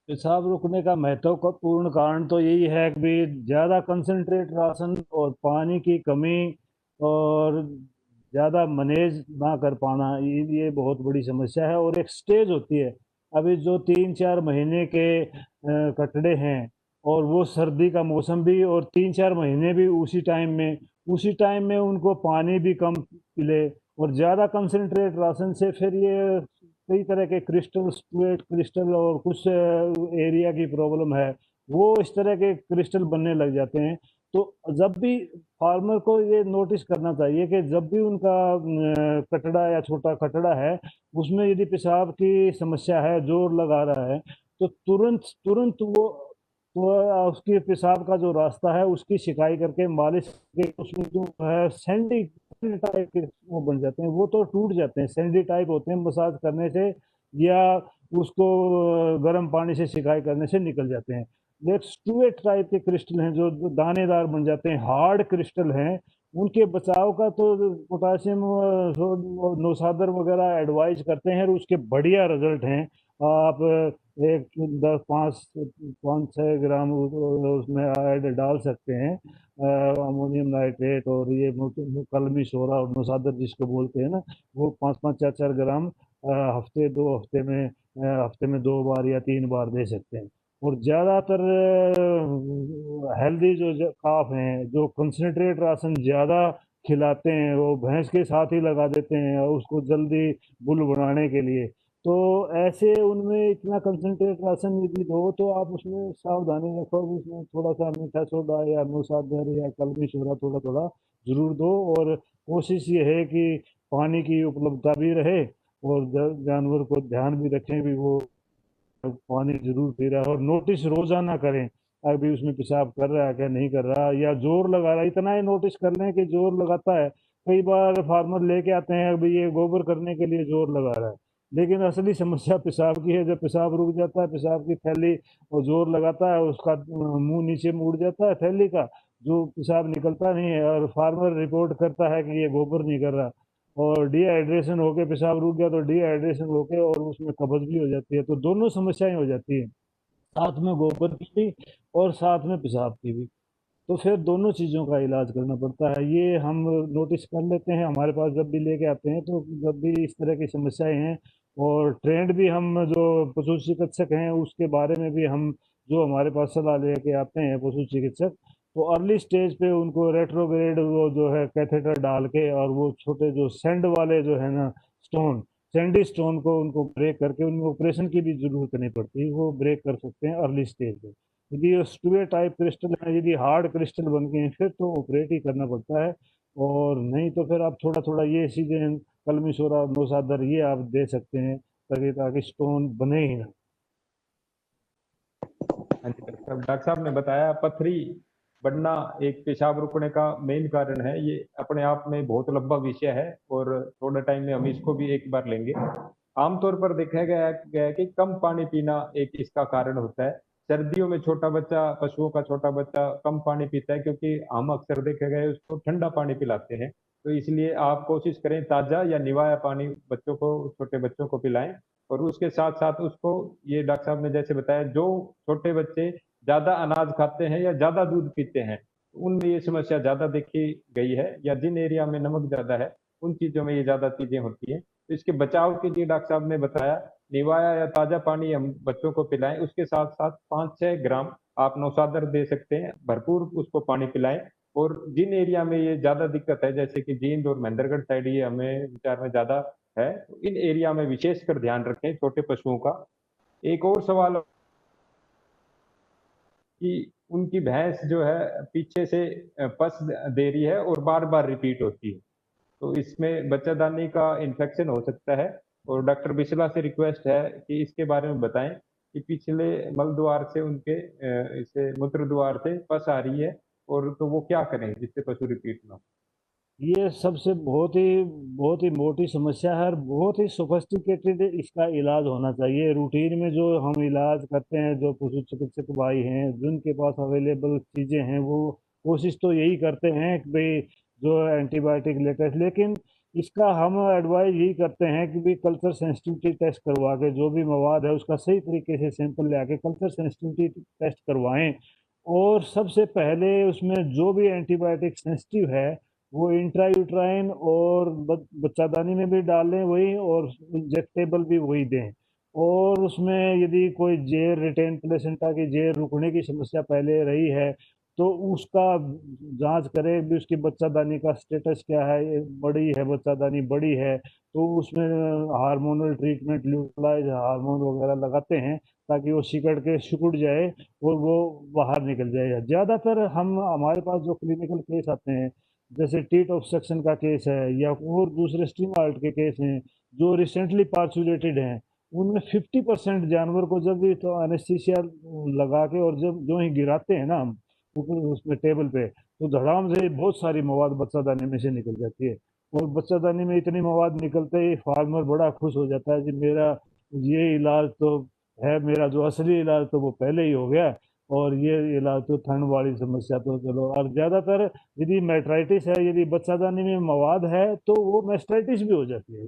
पेशाब रुकने का महत्वपूर्ण कारण तो यही है कि भी ज़्यादा कंसंट्रेट राशन और पानी की कमी और ज़्यादा मैनेज ना कर पाना, ये बहुत बड़ी समस्या है। और एक स्टेज होती है, अभी जो 3-4 महीने के कटड़े हैं, और वो सर्दी का मौसम भी, और 3-4 महीने भी उसी टाइम में उनको पानी भी कम मिले, और ज़्यादा कंसंट्रेट राशन से फिर ये कई तरह के क्रिस्टल, स्ट्रेट क्रिस्टल, और कुछ एरिया की प्रॉब्लम है, वो इस तरह के क्रिस्टल बनने लग जाते हैं। तो जब भी फार्मर को ये नोटिस करना चाहिए कि जब भी उनका कटड़ा या छोटा कटड़ा है, उसमें यदि पेशाब की समस्या है, जोर लगा रहा है, तो तुरंत तुरंत वो उसके पेशाब का जो रास्ता है उसकी सिकाई करके मालिश के, उसमें जो है सैंडी टाइप के वो बन जाते हैं, वो तो टूट जाते हैं, सैंडी टाइप होते हैं, मसाज करने से या उसको गर्म पानी से सिकाई करने से निकल जाते हैं। एक स्टूएट टाइप के क्रिस्टल हैं जो दानेदार बन जाते हैं, हार्ड क्रिस्टल हैं। उनके बचाव का तो पोटासियम नौसादर वगैरह एडवाइज करते हैं, और उसके बढ़िया रिजल्ट हैं। आप एक 5-6 ग्राम उसमें ऐड डाल सकते हैं, अमोनियम नाइट्रेट, और ये कलमी सोरा और नौसादर जिसको बोलते हैं ना, वो 5-5, 4-4 ग्राम हफ्ते में 2 बार या 3 बार दे सकते हैं। और ज़्यादातर हेल्दी जो काफ हैं, जो कंसनट्रेट राशन ज़्यादा खिलाते हैं, वो भैंस के साथ ही लगा देते हैं उसको जल्दी बुल बनाने के लिए। तो ऐसे उनमें इतना कंसनट्रेट राशन यदि दो तो आप उसमें सावधानी रखो, उसमें थोड़ा सा मीठा सोडा या नूसादर या कलमी सोडा थोड़ा थोड़ा ज़रूर दो। और कोशिश ये है कि पानी की उपलब्धता भी रहे, और जानवर को ध्यान भी रखें भी वो पानी जरूर पी रहा है, और नोटिस रोजाना करें अभी उसमें पेशाब कर रहा है क्या नहीं कर रहा, या जोर लगा रहा है, इतना ही नोटिस कर लें कि जोर लगाता है। कई बार फार्मर लेके आते हैं अभी ये गोबर करने के लिए जोर लगा रहा है, लेकिन असली समस्या पेशाब की है। जब पेशाब रुक जाता है, पेशाब की थैली और जोर लगाता है, उसका मुंह नीचे मुड़ जाता है थैली का, जो पेशाब निकलता नहीं है, और फार्मर रिपोर्ट करता है कि ये गोबर नहीं कर रहा, और डिहाइड्रेशन होके पेशाब रुक गया तो डिहाइड्रेशन होके और उसमें कब्ज भी हो जाती है। तो दोनों समस्याएं हो जाती है, साथ में गोबर की भी और साथ में पेशाब की भी। तो फिर दोनों चीज़ों का इलाज करना पड़ता है। ये हम नोटिस कर लेते हैं, हमारे पास जब भी लेके आते हैं, तो जब भी इस तरह की समस्याएं हैं, और ट्रेंड भी हम जो पशु चिकित्सक हैं उसके बारे में भी हम जो हमारे पास सलाह लेके आते हैं पशु चिकित्सक, तो अर्ली स्टेज पे उनको रेट्रोग्रेड वो जो है कैथेटर डाल के, और वो छोटे जो सेंड वाले जो है ना स्टोन, सैंडी स्टोन को उनको ब्रेक करके, उनमें ऑपरेशन की भी जरूरत नहीं पड़ती, वो ब्रेक कर सकते हैं अर्ली स्टेज पे। यदि ये स्टूए टाइप क्रिस्टल है, यदि हार्ड क्रिस्टल बन गए हैं, फिर तो ऑपरेट ही करना पड़ता है। और नहीं तो फिर आप थोड़ा थोड़ा ये चीजें कलमी सोरा नौसादर ये आप दे सकते हैं, ताकि ताकि स्टोन बने ही ना। हाँ जी डॉक्टर साहब ने बताया पथरी बढ़ना एक पेशाब रुकने का मेन कारण है। ये अपने आप में बहुत लंबा विषय है और थोड़ा टाइम में हम इसको भी एक बार लेंगे। आमतौर पर देखा गया है कि कम पानी पीना एक इसका कारण होता है। सर्दियों में छोटा बच्चा, पशुओं का छोटा बच्चा कम पानी पीता है क्योंकि हम अक्सर देखे गए उसको ठंडा पानी पिलाते हैं। तो इसलिए आप कोशिश करें ताजा या निवाया पानी बच्चों को, छोटे बच्चों को पिलाएं। और उसके साथ साथ उसको, ये डॉक्टर साहब ने जैसे बताया, जो छोटे बच्चे ज्यादा अनाज खाते हैं या ज्यादा दूध पीते हैं उनमें ये समस्या ज्यादा देखी गई है, या जिन एरिया में नमक ज्यादा है उन चीजों में ये ज्यादा चीजें होती हैं। तो इसके बचाव के लिए डॉक्टर साहब ने बताया निवाया या ताजा पानी हम बच्चों को पिलाएं। उसके साथ साथ 5-6 ग्राम आप नौसादर दे सकते हैं, भरपूर उसको पानी पिलाएं। और जिन एरिया में ये ज्यादा दिक्कत है जैसे कि जींद और महेंद्रगढ़ साइड ये हमें विचार में ज्यादा है, तो इन एरिया में विशेषकर ध्यान रखें छोटे पशुओं का। एक और सवाल कि उनकी भैंस जो है पीछे से पस दे रही है और बार बार रिपीट होती है, तो इसमें बच्चादानी का इन्फेक्शन हो सकता है। और डॉक्टर बिस्ला से रिक्वेस्ट है कि इसके बारे में बताएं कि पिछले मल द्वार से उनके इसे मूत्र द्वार से पस आ रही है, और तो वो क्या करें जिससे पशु रिपीट ना हो। ये सबसे बहुत ही मोटी समस्या है और बहुत ही सोफिस्टिकेटेड इसका इलाज होना चाहिए। रूटीन में जो हम इलाज करते हैं, जो पशु चिकित्सक भाई हैं जिनके पास अवेलेबल चीज़ें हैं, वो कोशिश तो यही करते हैं कि भाई जो एंटीबायोटिक लेटेस्ट, लेकिन इसका हम एडवाइस यही करते हैं कि भाई कल्चर सेंसिटिविटी टेस्ट करवा के जो भी मवाद है उसका सही तरीके से सैंपल ले आके कल्चर सेंसिटिविटी टेस्ट करवाएं। और सबसे पहले उसमें जो भी एंटीबायोटिक सेंसिटिव है वो इंट्रायूट्राइन और बच्चादानी में भी डालें वही, और इंजेक्टेबल भी वही दें। और उसमें यदि कोई जेर रिटेन प्लेसेंटा की जेर रुकने की समस्या पहले रही है तो उसका जांच करें भी उसकी बच्चादानी का स्टेटस क्या है, ये बड़ी है बच्चादानी बड़ी है तो उसमें हार्मोनल ट्रीटमेंट ल्यूटलाइज हार्मोन वगैरह लगाते हैं ताकि वो सिकुड़ जाए और वो बाहर निकल जाए। ज़्यादातर हमारे पास जो क्लिनिकल केस आते हैं जैसे टीट ऑब्स्ट्रक्शन का केस है या और दूसरे स्ट्रिंग हार्ट के केस हैं जो रिसेंटली पार्चुलेटेड हैं, उनमें 50% जानवर को जब भी तो एनेस्थीसिया लगा के और जब जो ही गिराते हैं ना हम ऊपर उसमें टेबल पे, तो धड़ाम से बहुत सारी मवाद बच्चादानी में से निकल जाती है। और बच्चादानी में इतनी मवाद निकलते ही फार्मर बड़ा खुश हो जाता है कि मेरा ये इलाज तो है, मेरा जो असली इलाज तो वो पहले ही हो गया और ये इलाज तो ठंड वाली समस्या तो चलो। और ज़्यादातर यदि मेस्टाइटिस है, यदि बच्चादानी में मवाद है तो वो मेस्टाइटिस भी हो जाती है,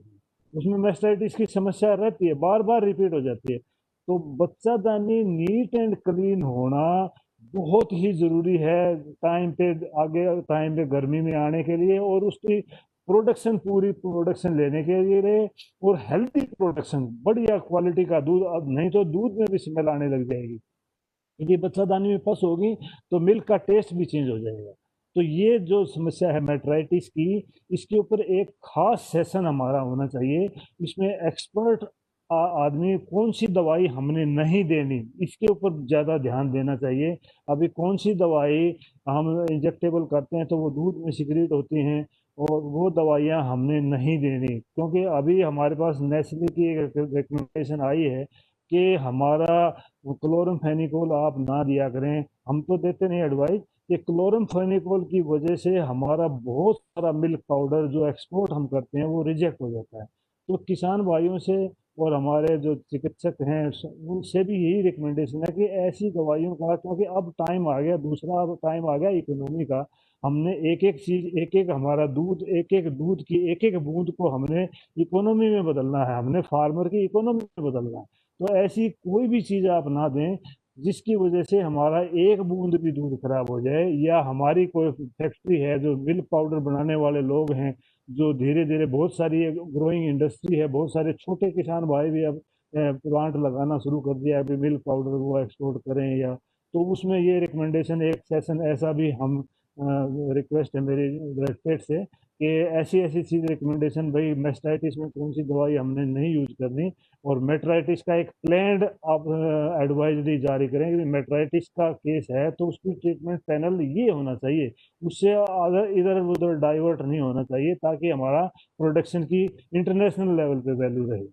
उसमें मेस्टाइटिस की समस्या रहती है, बार बार रिपीट हो जाती है। तो बच्चादानी नीट एंड क्लीन होना बहुत ही ज़रूरी है टाइम पे, आगे टाइम पे गर्मी में आने के लिए और उसकी प्रोडक्शन पूरी प्रोडक्शन लेने के लिए और हेल्थी प्रोडक्शन बढ़िया क्वालिटी का दूध। अब नहीं तो दूध में भी स्मेल आने लग जाएगी, क्योंकि बच्चादानी में पस होगी तो मिल्क का टेस्ट भी चेंज हो जाएगा। तो ये जो समस्या है मेट्राइटिस की, इसके ऊपर एक खास सेशन हमारा होना चाहिए। इसमें एक्सपर्ट आदमी कौन सी दवाई हमने नहीं देनी इसके ऊपर ज़्यादा ध्यान देना चाहिए। अभी कौन सी दवाई हम इंजेक्टेबल करते हैं तो वो दूध में सिक्रीट होती हैं और वो दवाइयाँ हमने नहीं देनी, क्योंकि अभी हमारे पास नेस्ले की एक रिकमेंडेशन आई है कि हमारा क्लोरमफेनिकोल आप ना दिया करें। हम तो देते नहीं एडवाइस, कि क्लोरमफेनिकोल की वजह से हमारा बहुत सारा मिल्क पाउडर जो एक्सपोर्ट हम करते हैं वो रिजेक्ट हो जाता है। तो किसान भाइयों से और हमारे जो चिकित्सक हैं उनसे भी यही रिकमेंडेशन है कि ऐसी दवाइयों का, क्योंकि अब टाइम आ गया, दूसरा अब टाइम आ गया इकोनॉमी का। हमने एक एक चीज, एक एक हमारा दूध, एक एक दूध की एक एक बूंद को हमने इकोनॉमी में बदलना है, हमने फार्मर की इकोनॉमी में बदलना है। तो ऐसी कोई भी चीज़ आप ना दें जिसकी वजह से हमारा एक बूंद भी दूध खराब हो जाए, या हमारी कोई फैक्ट्री है जो मिल्क पाउडर बनाने वाले लोग हैं जो धीरे धीरे बहुत सारी ग्रोइंग इंडस्ट्री है, बहुत सारे छोटे किसान भाई भी अब प्लांट लगाना शुरू कर दिया है, अभी मिल्क पाउडर वो एक्सपोर्ट करें या, तो उसमें ये रिकमेंडेशन एक सेशन ऐसा भी हम रिक्वेस्ट है मेरी डायरेक्टरेट से कि ऐसी ऐसी चीज़ रिकमेंडेशन, भाई मेस्टाइटिस में कौन सी दवाई हमने नहीं यूज करनी, और मेट्राइटिस का एक प्लान्ड आप एडवाइजरी जारी करें कि मेट्राइटिस का केस है तो उसकी ट्रीटमेंट पैनल ये होना चाहिए, उससे अगर इधर उधर डाइवर्ट नहीं होना चाहिए ताकि हमारा प्रोडक्शन की इंटरनेशनल लेवल पे वैल्यू रहे।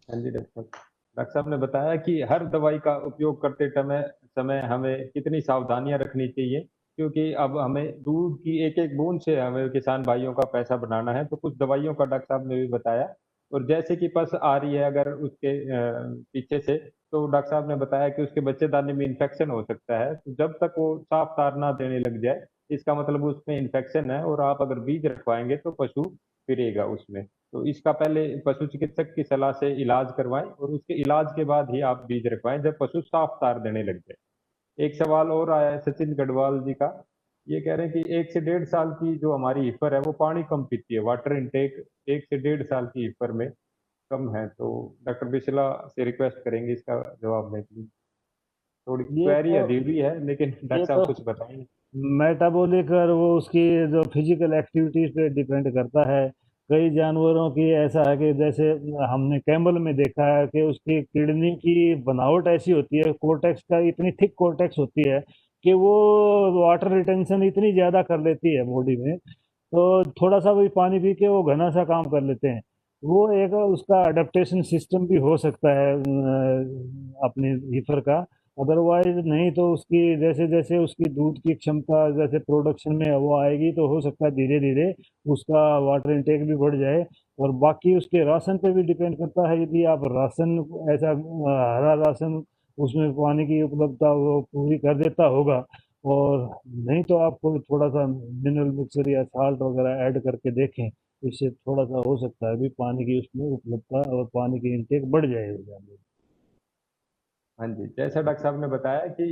हाँ जी डॉक्टर साहब ने बताया कि हर दवाई का उपयोग करते समय समय हमें कितनी सावधानियां रखनी चाहिए, क्योंकि अब हमें दूध की एक एक बूंद से हमें किसान भाइयों का पैसा बनाना है। तो कुछ दवाइयों का डॉक्टर साहब ने भी बताया, और जैसे कि पस आ रही है अगर उसके पीछे से, तो डॉक्टर साहब ने बताया कि उसके बच्चेदानी में इन्फेक्शन हो सकता है। तो जब तक वो साफ तार ना देने लग जाए, इसका मतलब उसमें इन्फेक्शन है, और आप अगर बीज रखवाएंगे तो पशु फिरेगा उसमें। तो इसका पहले पशु चिकित्सक की सलाह से इलाज करवाएं, और उसके इलाज के बाद ही आप बीज रखवाएं जब पशु साफ तार देने लग जाए। एक सवाल और आया है सचिन गढ़वाल जी का, ये कह रहे हैं कि 1 से 1.5 साल की जो हमारी हीफर है वो पानी कम पीती है, वाटर इनटेक 1 से 1.5 साल की हीफर में कम है। तो डॉक्टर बिस्ला से रिक्वेस्ट करेंगे इसका जवाब दें प्लीज। थोड़ी ये क्वेरी तो अधूरी है, लेकिन डॉक्टर ये साहब तो कुछ बताएंगे। मेटाबॉलिक और वो उसकी जो फिजिकल एक्टिविटीज पे डिपेंड करता है। कई जानवरों की ऐसा है कि जैसे हमने कैमल में देखा है कि उसकी किडनी की बनावट ऐसी होती है, कोर्टेक्स का इतनी थिक कोर्टेक्स होती है कि वो वाटर रिटेंशन इतनी ज़्यादा कर लेती है बॉडी में तो थोड़ा सा वही पानी पी के वो घना सा काम कर लेते हैं। वो एक उसका अडेप्टेशन सिस्टम भी हो सकता है अपनी हीफर का। अदरवाइज नहीं तो उसकी जैसे जैसे उसकी दूध की क्षमता जैसे प्रोडक्शन में वो आएगी तो हो सकता है धीरे धीरे उसका वाटर इनटेक भी बढ़ जाए। और बाकी उसके राशन पे भी डिपेंड करता है, यदि आप राशन ऐसा हरा राशन उसमें पानी की उपलब्धता वो पूरी कर देता होगा, और नहीं तो आपको थोड़ा सा मिनरल मिक्सर या साल्ट वगैरह ऐड करके देखें, इससे थोड़ा सा हो सकता है भी पानी की उसमें उपलब्धता और पानी की इनटेक बढ़ जाएगी। हाँ जी, जैसा डॉक्टर साहब ने बताया कि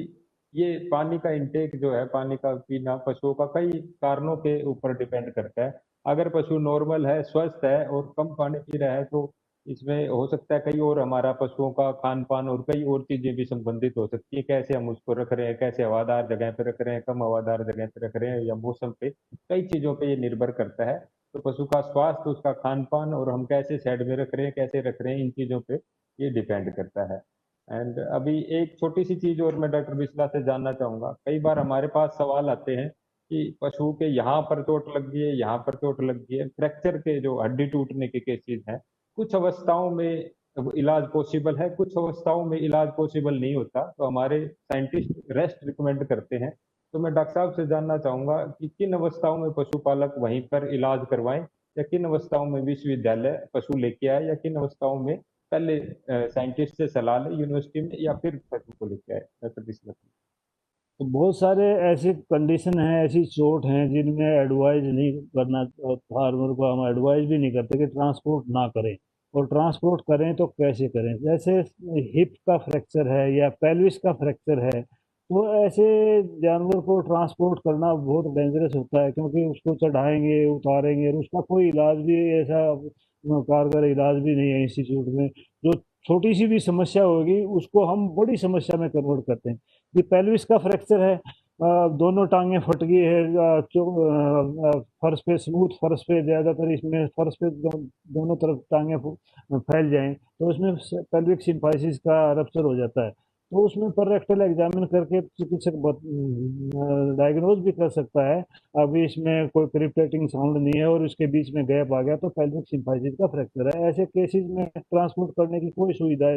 ये पानी का इंटेक जो है, पानी का पीना पशुओं का कई कारणों के ऊपर डिपेंड करता है। अगर पशु नॉर्मल है, स्वस्थ है और कम पानी पी रहा है तो इसमें हो सकता है कई और हमारा पशुओं का खान पान और कई और चीजें भी संबंधित हो सकती है। कैसे हम उसको रख रहे हैं, कैसे हवादार जगह पे रख रहे हैं, कम हवादार जगह पे रख रहे हैं, या मौसम पे, कई चीजों पे ये निर्भर करता है। तो पशु का स्वास्थ्य, उसका खान पान और हम कैसे शेड में रख रहे हैं, कैसे रख रहे हैं, इन चीजों पे ये डिपेंड करता है। एंड अभी एक छोटी सी चीज और मैं डॉक्टर बिस्ला से जानना चाहूंगा। कई बार हमारे पास सवाल आते हैं कि पशु के यहाँ पर चोट लग गई है, यहाँ पर चोट लग गई है, फ्रैक्चर के जो हड्डी टूटने के केसेस हैं, कुछ अवस्थाओं में इलाज पॉसिबल है, कुछ अवस्थाओं में इलाज पॉसिबल नहीं होता, तो हमारे साइंटिस्ट रेस्ट रिकमेंड करते हैं। तो मैं डॉक्टर साहब से जानना चाहूंगा कि किन अवस्थाओं में पशुपालक वहीं पर इलाज करवाएं, या किन अवस्थाओं में विश्वविद्यालय पशु लेके आए, या किन अवस्थाओं में पहले साइंटिस्ट से सलाह ले यूनिवर्सिटी में, या फिर पशु को लेके आए डॉक्टर बिस्मिल। तो बहुत सारे ऐसी कंडीशन हैं, ऐसी चोट हैं जिनमें एडवाइज नहीं करना, फार्मर को हम एडवाइज भी नहीं करते कि ट्रांसपोर्ट ना करें, और ट्रांसपोर्ट करें तो कैसे करें। जैसे हिप का फ्रैक्चर है या पेल्विस का फ्रैक्चर है, तो ऐसे जानवर को ट्रांसपोर्ट करना बहुत डेंजरस होता है, क्योंकि उसको चढ़ाएंगे उतारेंगे और उसका कोई इलाज भी ऐसा कारगर इलाज भी नहीं है इंस्टीट्यूट में। जो छोटी सी भी समस्या होगी उसको हम बड़ी समस्या में कन्वर्ट करते हैं। ये पेल्विस का फ्रैक्चर है, दोनों टांगें फट गई है, फर्श पे स्मूथ फर्श पे, ज़्यादातर इसमें फर्श पे दोनों तरफ टांगें फैल जाएं तो उसमें पेल्विक सिम्फाइसिस का रप्चर हो जाता है। तो उसमें पर रेक्टल एग्जामिन करके चिकित्सक डायग्नोज भी कर सकता है, अभी इसमें कोई क्रिप्टेटिंग साउंड नहीं है और उसके बीच में गैप आ गया तो पेल्विक सिम्फाइसिस का फ्रैक्चर है। ऐसे केसेस में ट्रांसपोर्ट करने की कोई सुविधा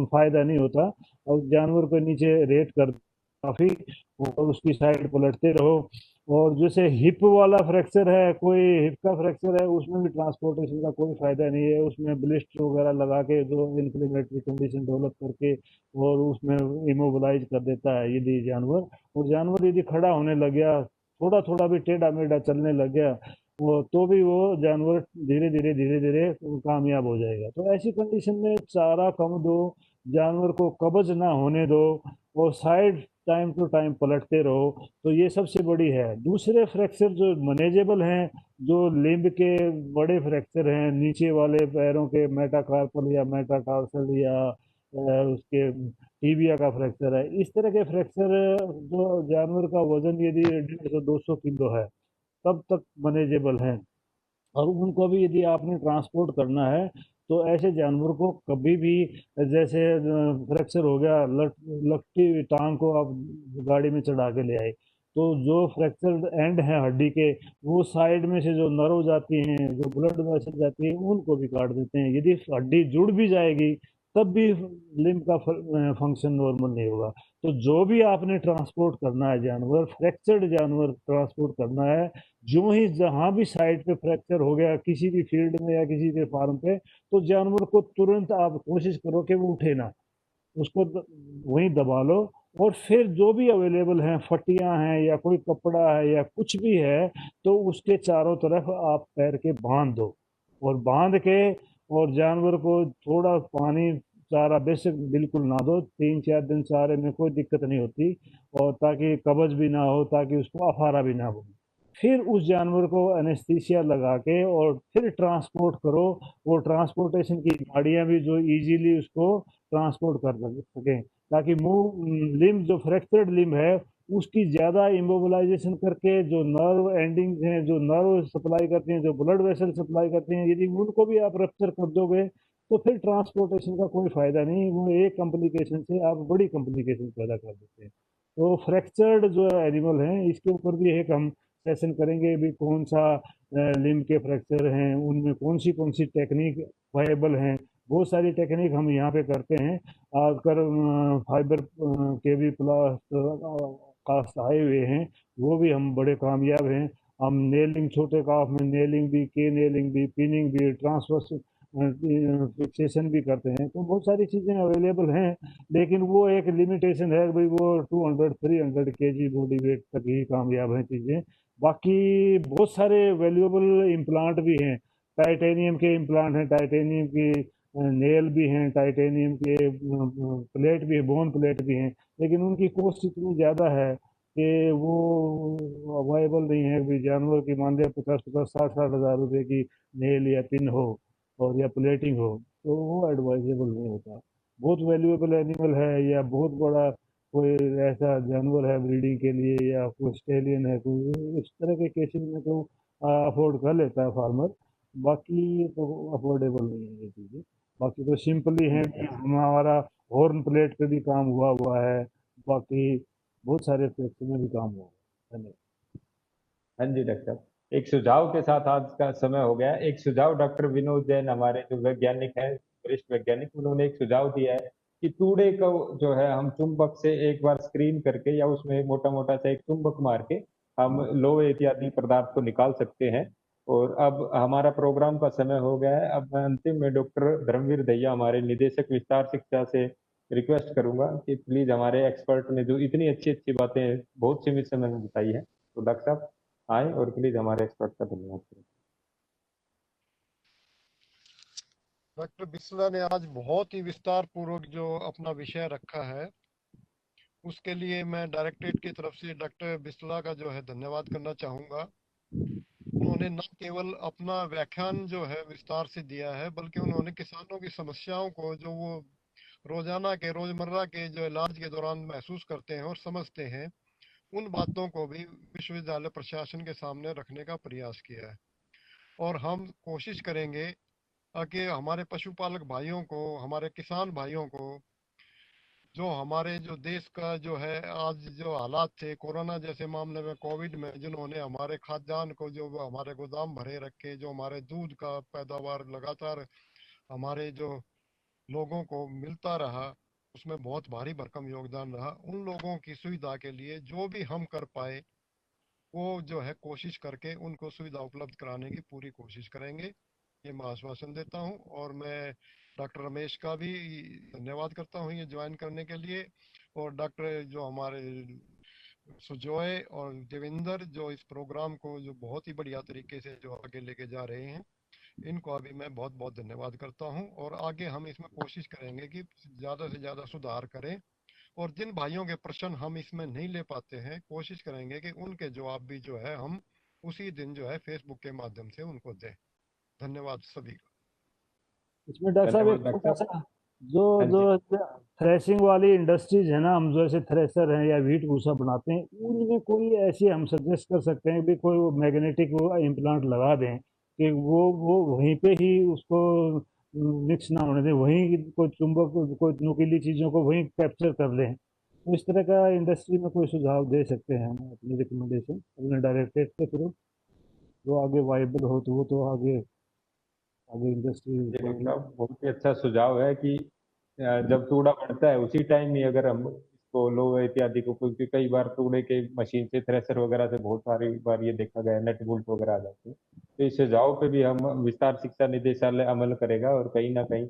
फायदा नहीं होता, और जानवर को नीचे रेट कर काफी, और उसकी साइड पलटते रहो। और जैसे हिप वाला फ्रैक्चर है, कोई हिप का फ्रैक्चर है, उसमें भी ट्रांसपोर्टेशन का कोई फायदा नहीं है। उसमें ब्लिस्टर वगैरह लगा के जो इन्फ्लेमेटरी कंडीशन डेवलप करके और उसमें इमोबिलाइज कर देता है यदि जानवर, और जानवर यदि खड़ा होने लग गया, थोड़ा थोड़ा भी टेढ़ा मेढ़ा चलने लग गया, वो तो भी वो जानवर धीरे धीरे कामयाब हो जाएगा। तो ऐसी कंडीशन में चारा कम दो, जानवर को कब्ज ना होने दो, और साइड टाइम टू टाइम पलटते रहो, तो ये सबसे बड़ी है। दूसरे फ्रैक्चर जो मैनेजेबल हैं, जो लिम्ब के बड़े फ्रैक्चर हैं, नीचे वाले पैरों के मेटाकार्पल या मेटाटार्सल या उसके टीबिया का फ्रैक्चर है, इस तरह के फ्रैक्चर जो जानवर का वजन यदि 150-200 किलो है तब तक मैनेजेबल है। और उनको भी यदि आपने ट्रांसपोर्ट करना है तो ऐसे जानवर को कभी भी, जैसे फ्रैक्चर हो गया, लकटी टांग को आप गाड़ी में चढ़ा के ले आए, तो जो फ्रैक्चर एंड है हड्डी के, वो साइड में से जो नर्व जाती हैं, जो ब्लड वेसल जाती है, उनको भी काट देते हैं। यदि हड्डी जुड़ भी जाएगी तब भी लिम्ब का फंक्शन नॉर्मल नहीं होगा। तो जो भी आपने ट्रांसपोर्ट करना है जानवर, फ्रैक्चर्ड जानवर ट्रांसपोर्ट करना है, जो ही जहां भी साइड पे फ्रैक्चर हो गया किसी भी फील्ड में या किसी के फार्म पे, तो जानवर को तुरंत आप कोशिश करो कि वो उठे ना, उसको वहीं दबा लो। और फिर जो भी अवेलेबल हैं, फटियां हैं या कोई कपड़ा है या कुछ भी है, तो उसके चारों तरफ आप पैर के बांध दो, और बांध के, और जानवर को थोड़ा पानी चारा बेशक बिल्कुल ना दो, 3-4 दिन चारे में कोई दिक्कत नहीं होती, और ताकि कब्ज भी ना हो, ताकि उसको अफारा भी ना हो। फिर उस जानवर को एनेस्थीसिया लगा के और फिर ट्रांसपोर्ट करो। वो ट्रांसपोर्टेशन की गाड़ियां भी जो इजीली उसको ट्रांसपोर्ट कर सकें, ताकि मुंह लिम्ब जो फ्रैक्चर्ड लिम्ब है उसकी ज़्यादा इमोबिलाइजेशन करके, जो नर्व एंडिंग हैं, जो नर्व सप्लाई करती हैं, जो ब्लड वेसल सप्लाई करती हैं, यदि उनको भी आप रप्चर कर दोगे तो फिर ट्रांसपोर्टेशन का कोई फ़ायदा नहीं, वो एक कॉम्प्लिकेशन से आप बड़ी कॉम्प्लिकेशन पैदा कर देते हैं। तो फ्रैक्चर्ड जो एनिमल हैं इसके ऊपर भी एक हम सेशन करेंगे भी कौन सा लिम्ब के फ्रैक्चर हैं, उनमें कौन सी टेक्निक वायबल हैं। बहुत सारी टेक्निक हम यहाँ पे करते हैं। आजकल फाइबर के भी प्लास कास्ट आए हुए हैं, वो भी हम बड़े कामयाब हैं। हम नेलिंग, छोटे काफ में नेलिंग भी, के नेलिंग भी, पिनिंग भी, ट्रांसवर्स फिक्सेशन भी करते हैं। तो बहुत सारी चीज़ें अवेलेबल हैं, लेकिन वो एक लिमिटेशन है भाई, वो 200-300 केजी बॉडी वेट तक ही कामयाब हैं चीज़ें। बाकी बहुत सारे वैल्यूएबल इम्प्लांट भी हैं। टाइटेनियम के इम्प्लांट हैं, टाइटेनियम की नेल भी हैं, टाइटेनियम के प्लेट भी, बोन प्लेट भी हैं, लेकिन उनकी कॉस्ट इतनी ज़्यादा है कि वो अवेलेबल नहीं है। भी जानवर की मान लिया 50-50, 60-60 हज़ार रुपये की नेल या पिन हो और या प्लेटिंग हो, तो वो एडवाइजेबल नहीं होता। बहुत वैल्यूएबल एनिमल है या बहुत बड़ा कोई ऐसा जानवर है ब्रीडिंग के लिए, या कोई स्टेलियन है, कोई इस तरह के केसेस में तो अफोर्ड कर लेता है फार्मर। बाकी तो अफोर्डेबल नहीं है ये चीज़ें। बाकी तो सिंपली है कि हमारा हॉर्न प्लेट पे भी काम हुआ है। बाकी बहुत सारे फ्रैक्चर में भी काम हुआ है। धन्यवाद। हाँ जी डॉक्टर साहब, एक सुझाव के साथ आज का समय हो गया। एक सुझाव डॉक्टर विनोद जैन, हमारे जो वैज्ञानिक हैं, वरिष्ठ वैज्ञानिक, उन्होंने एक सुझाव दिया है कि तूड़े को जो है हम चुंबक से एक बार स्क्रीन करके या उसमें मोटा मोटा सा एक चुंबक मार के हम लोहे इत्यादि पदार्थ को निकाल सकते हैं। और अब हमारा प्रोग्राम का समय हो गया है। अब मैं अंतिम में डॉक्टर धर्मवीर दहिया, हमारे निदेशक विस्तार शिक्षा से रिक्वेस्ट करूंगा कि प्लीज हमारे एक्सपर्ट ने जो इतनी अच्छी अच्छी बातें बहुत सीमित समय में बताई है, तो डॉक्टर साहब आए और प्लीज हमारे एक्सपर्ट का धन्यवाद करें। डॉक्टर बिस्ला ने आज बहुत ही विस्तार पूर्वक जो अपना विषय रखा है, उसके लिए मैं डायरेक्टरेट की तरफ से डॉक्टर बिस्ला का जो है धन्यवाद करना चाहूँगा। उन्होंने न केवल अपना व्याख्यान जो है विस्तार से दिया है, बल्कि उन्होंने किसानों की समस्याओं को जो वो रोजाना के रोजमर्रा के जो इलाज के दौरान महसूस करते हैं और समझते हैं, उन बातों को भी विश्वविद्यालय प्रशासन के सामने रखने का प्रयास किया है। और हम कोशिश करेंगे कि हमारे पशुपालक भाइयों को, हमारे किसान भाइयों को, जो हमारे जो देश का जो है आज जो हालात थे कोरोना जैसे मामले में, कोविड में, जिन्होंने हमारे खाद्यान्न को जो हमारे गोदाम भरे रखे, जो हमारे दूध का पैदावार लगातार हमारे जो लोगों को मिलता रहा, उसमें बहुत भारी भरकम योगदान रहा। उन लोगों की सुविधा के लिए जो भी हम कर पाए, वो जो है कोशिश करके उनको सुविधा उपलब्ध कराने की पूरी कोशिश करेंगे, ये मैं आश्वासन देता हूँ। और मैं डॉक्टर रमेश का भी धन्यवाद करता हूँ ये ज्वाइन करने के लिए, और डॉक्टर जो हमारे सुजॉय और देवेंद्र जो इस प्रोग्राम को जो बहुत ही बढ़िया तरीके से जो आगे लेके जा रहे हैं, इनको अभी मैं बहुत बहुत धन्यवाद करता हूँ। और आगे हम इसमें कोशिश करेंगे कि ज़्यादा से ज़्यादा सुधार करें, और जिन भाइयों के प्रश्न हम इसमें नहीं ले पाते हैं, कोशिश करेंगे कि उनके जवाब भी जो है हम उसी दिन जो है फेसबुक के माध्यम से उनको दें। धन्यवाद सभी का। इसमें डॉक्टर साहब धन्यवाद एक डॉक्टर छोटा साहब। सा जो हाँ जो जी। थ्रेसिंग वाली इंडस्ट्रीज है ना, हम जैसे थ्रेसर हैं या व्हीट भूसा बनाते हैं, उनमें कोई ऐसी हम सजेस्ट कर सकते हैं भी कोई मैग्नेटिक इम्प्लांट लगा दें कि वो वहीं पे ही उसको मिक्स ना होने दें, वहीं कोई चुंबक, कोई नुकीली चीज़ों को वहीं कैप्चर कर लें। तो इस तरह का इंडस्ट्री में कोई सुझाव दे सकते हैं हम अपनी रिकमेंडेशन अपने डायरेक्टरेट के थ्रू, जो आगे वाइबल हो तो वो तो आगे आगे इंडस्ट्री जी को डॉक्टर भी। साहब, बहुत ही अच्छा सुझाव है कि जब कूड़ा बढ़ता है उसी टाइम ही अगर हम इसको लोहे इत्यादि को, क्योंकि कई बार कूड़े के मशीन से, थ्रेसर वगैरह से बहुत सारी बार ये देखा गया है नट बोल्ट वगैरह आ जाते हैं, तो इस सुझाव पे भी हम विस्तार शिक्षा निदेशालय अमल करेगा और कहीं ना कहीं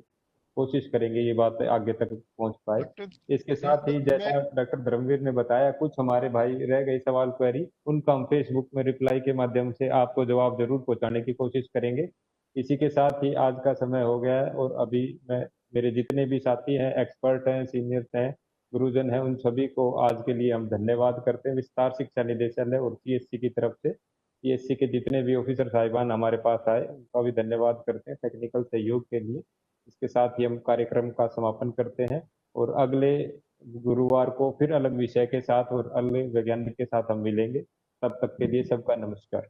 कोशिश करेंगे ये बात आगे तक पहुंच पाए। डॉक्टर इसके साथ ही मैं जैसा डॉक्टर धर्मवीर ने बताया, कुछ हमारे भाई रह गए सवाल क्वेरी, उनका हम फेसबुक में रिप्लाई के माध्यम से आपको जवाब जरूर पहुंचाने की कोशिश करेंगे। इसी के साथ ही आज का समय हो गया है और अभी मैं, मेरे जितने भी साथी हैं, एक्सपर्ट हैं, सीनियर्स हैं, गुरुजन हैं, उन सभी को आज के लिए हम धन्यवाद करते हैं विस्तार शिक्षा निदेशालय और सीएससी की तरफ से। सीएससी के जितने भी ऑफिसर साहिबान हमारे पास आए उनका भी धन्यवाद करते हैं टेक्निकल सहयोग के लिए। इसके साथ ही हम कार्यक्रम का समापन करते हैं और अगले गुरुवार को फिर अलग विषय के साथ और अगले वैज्ञानिक के साथ हम मिलेंगे। तब तक के लिए सबका नमस्कार।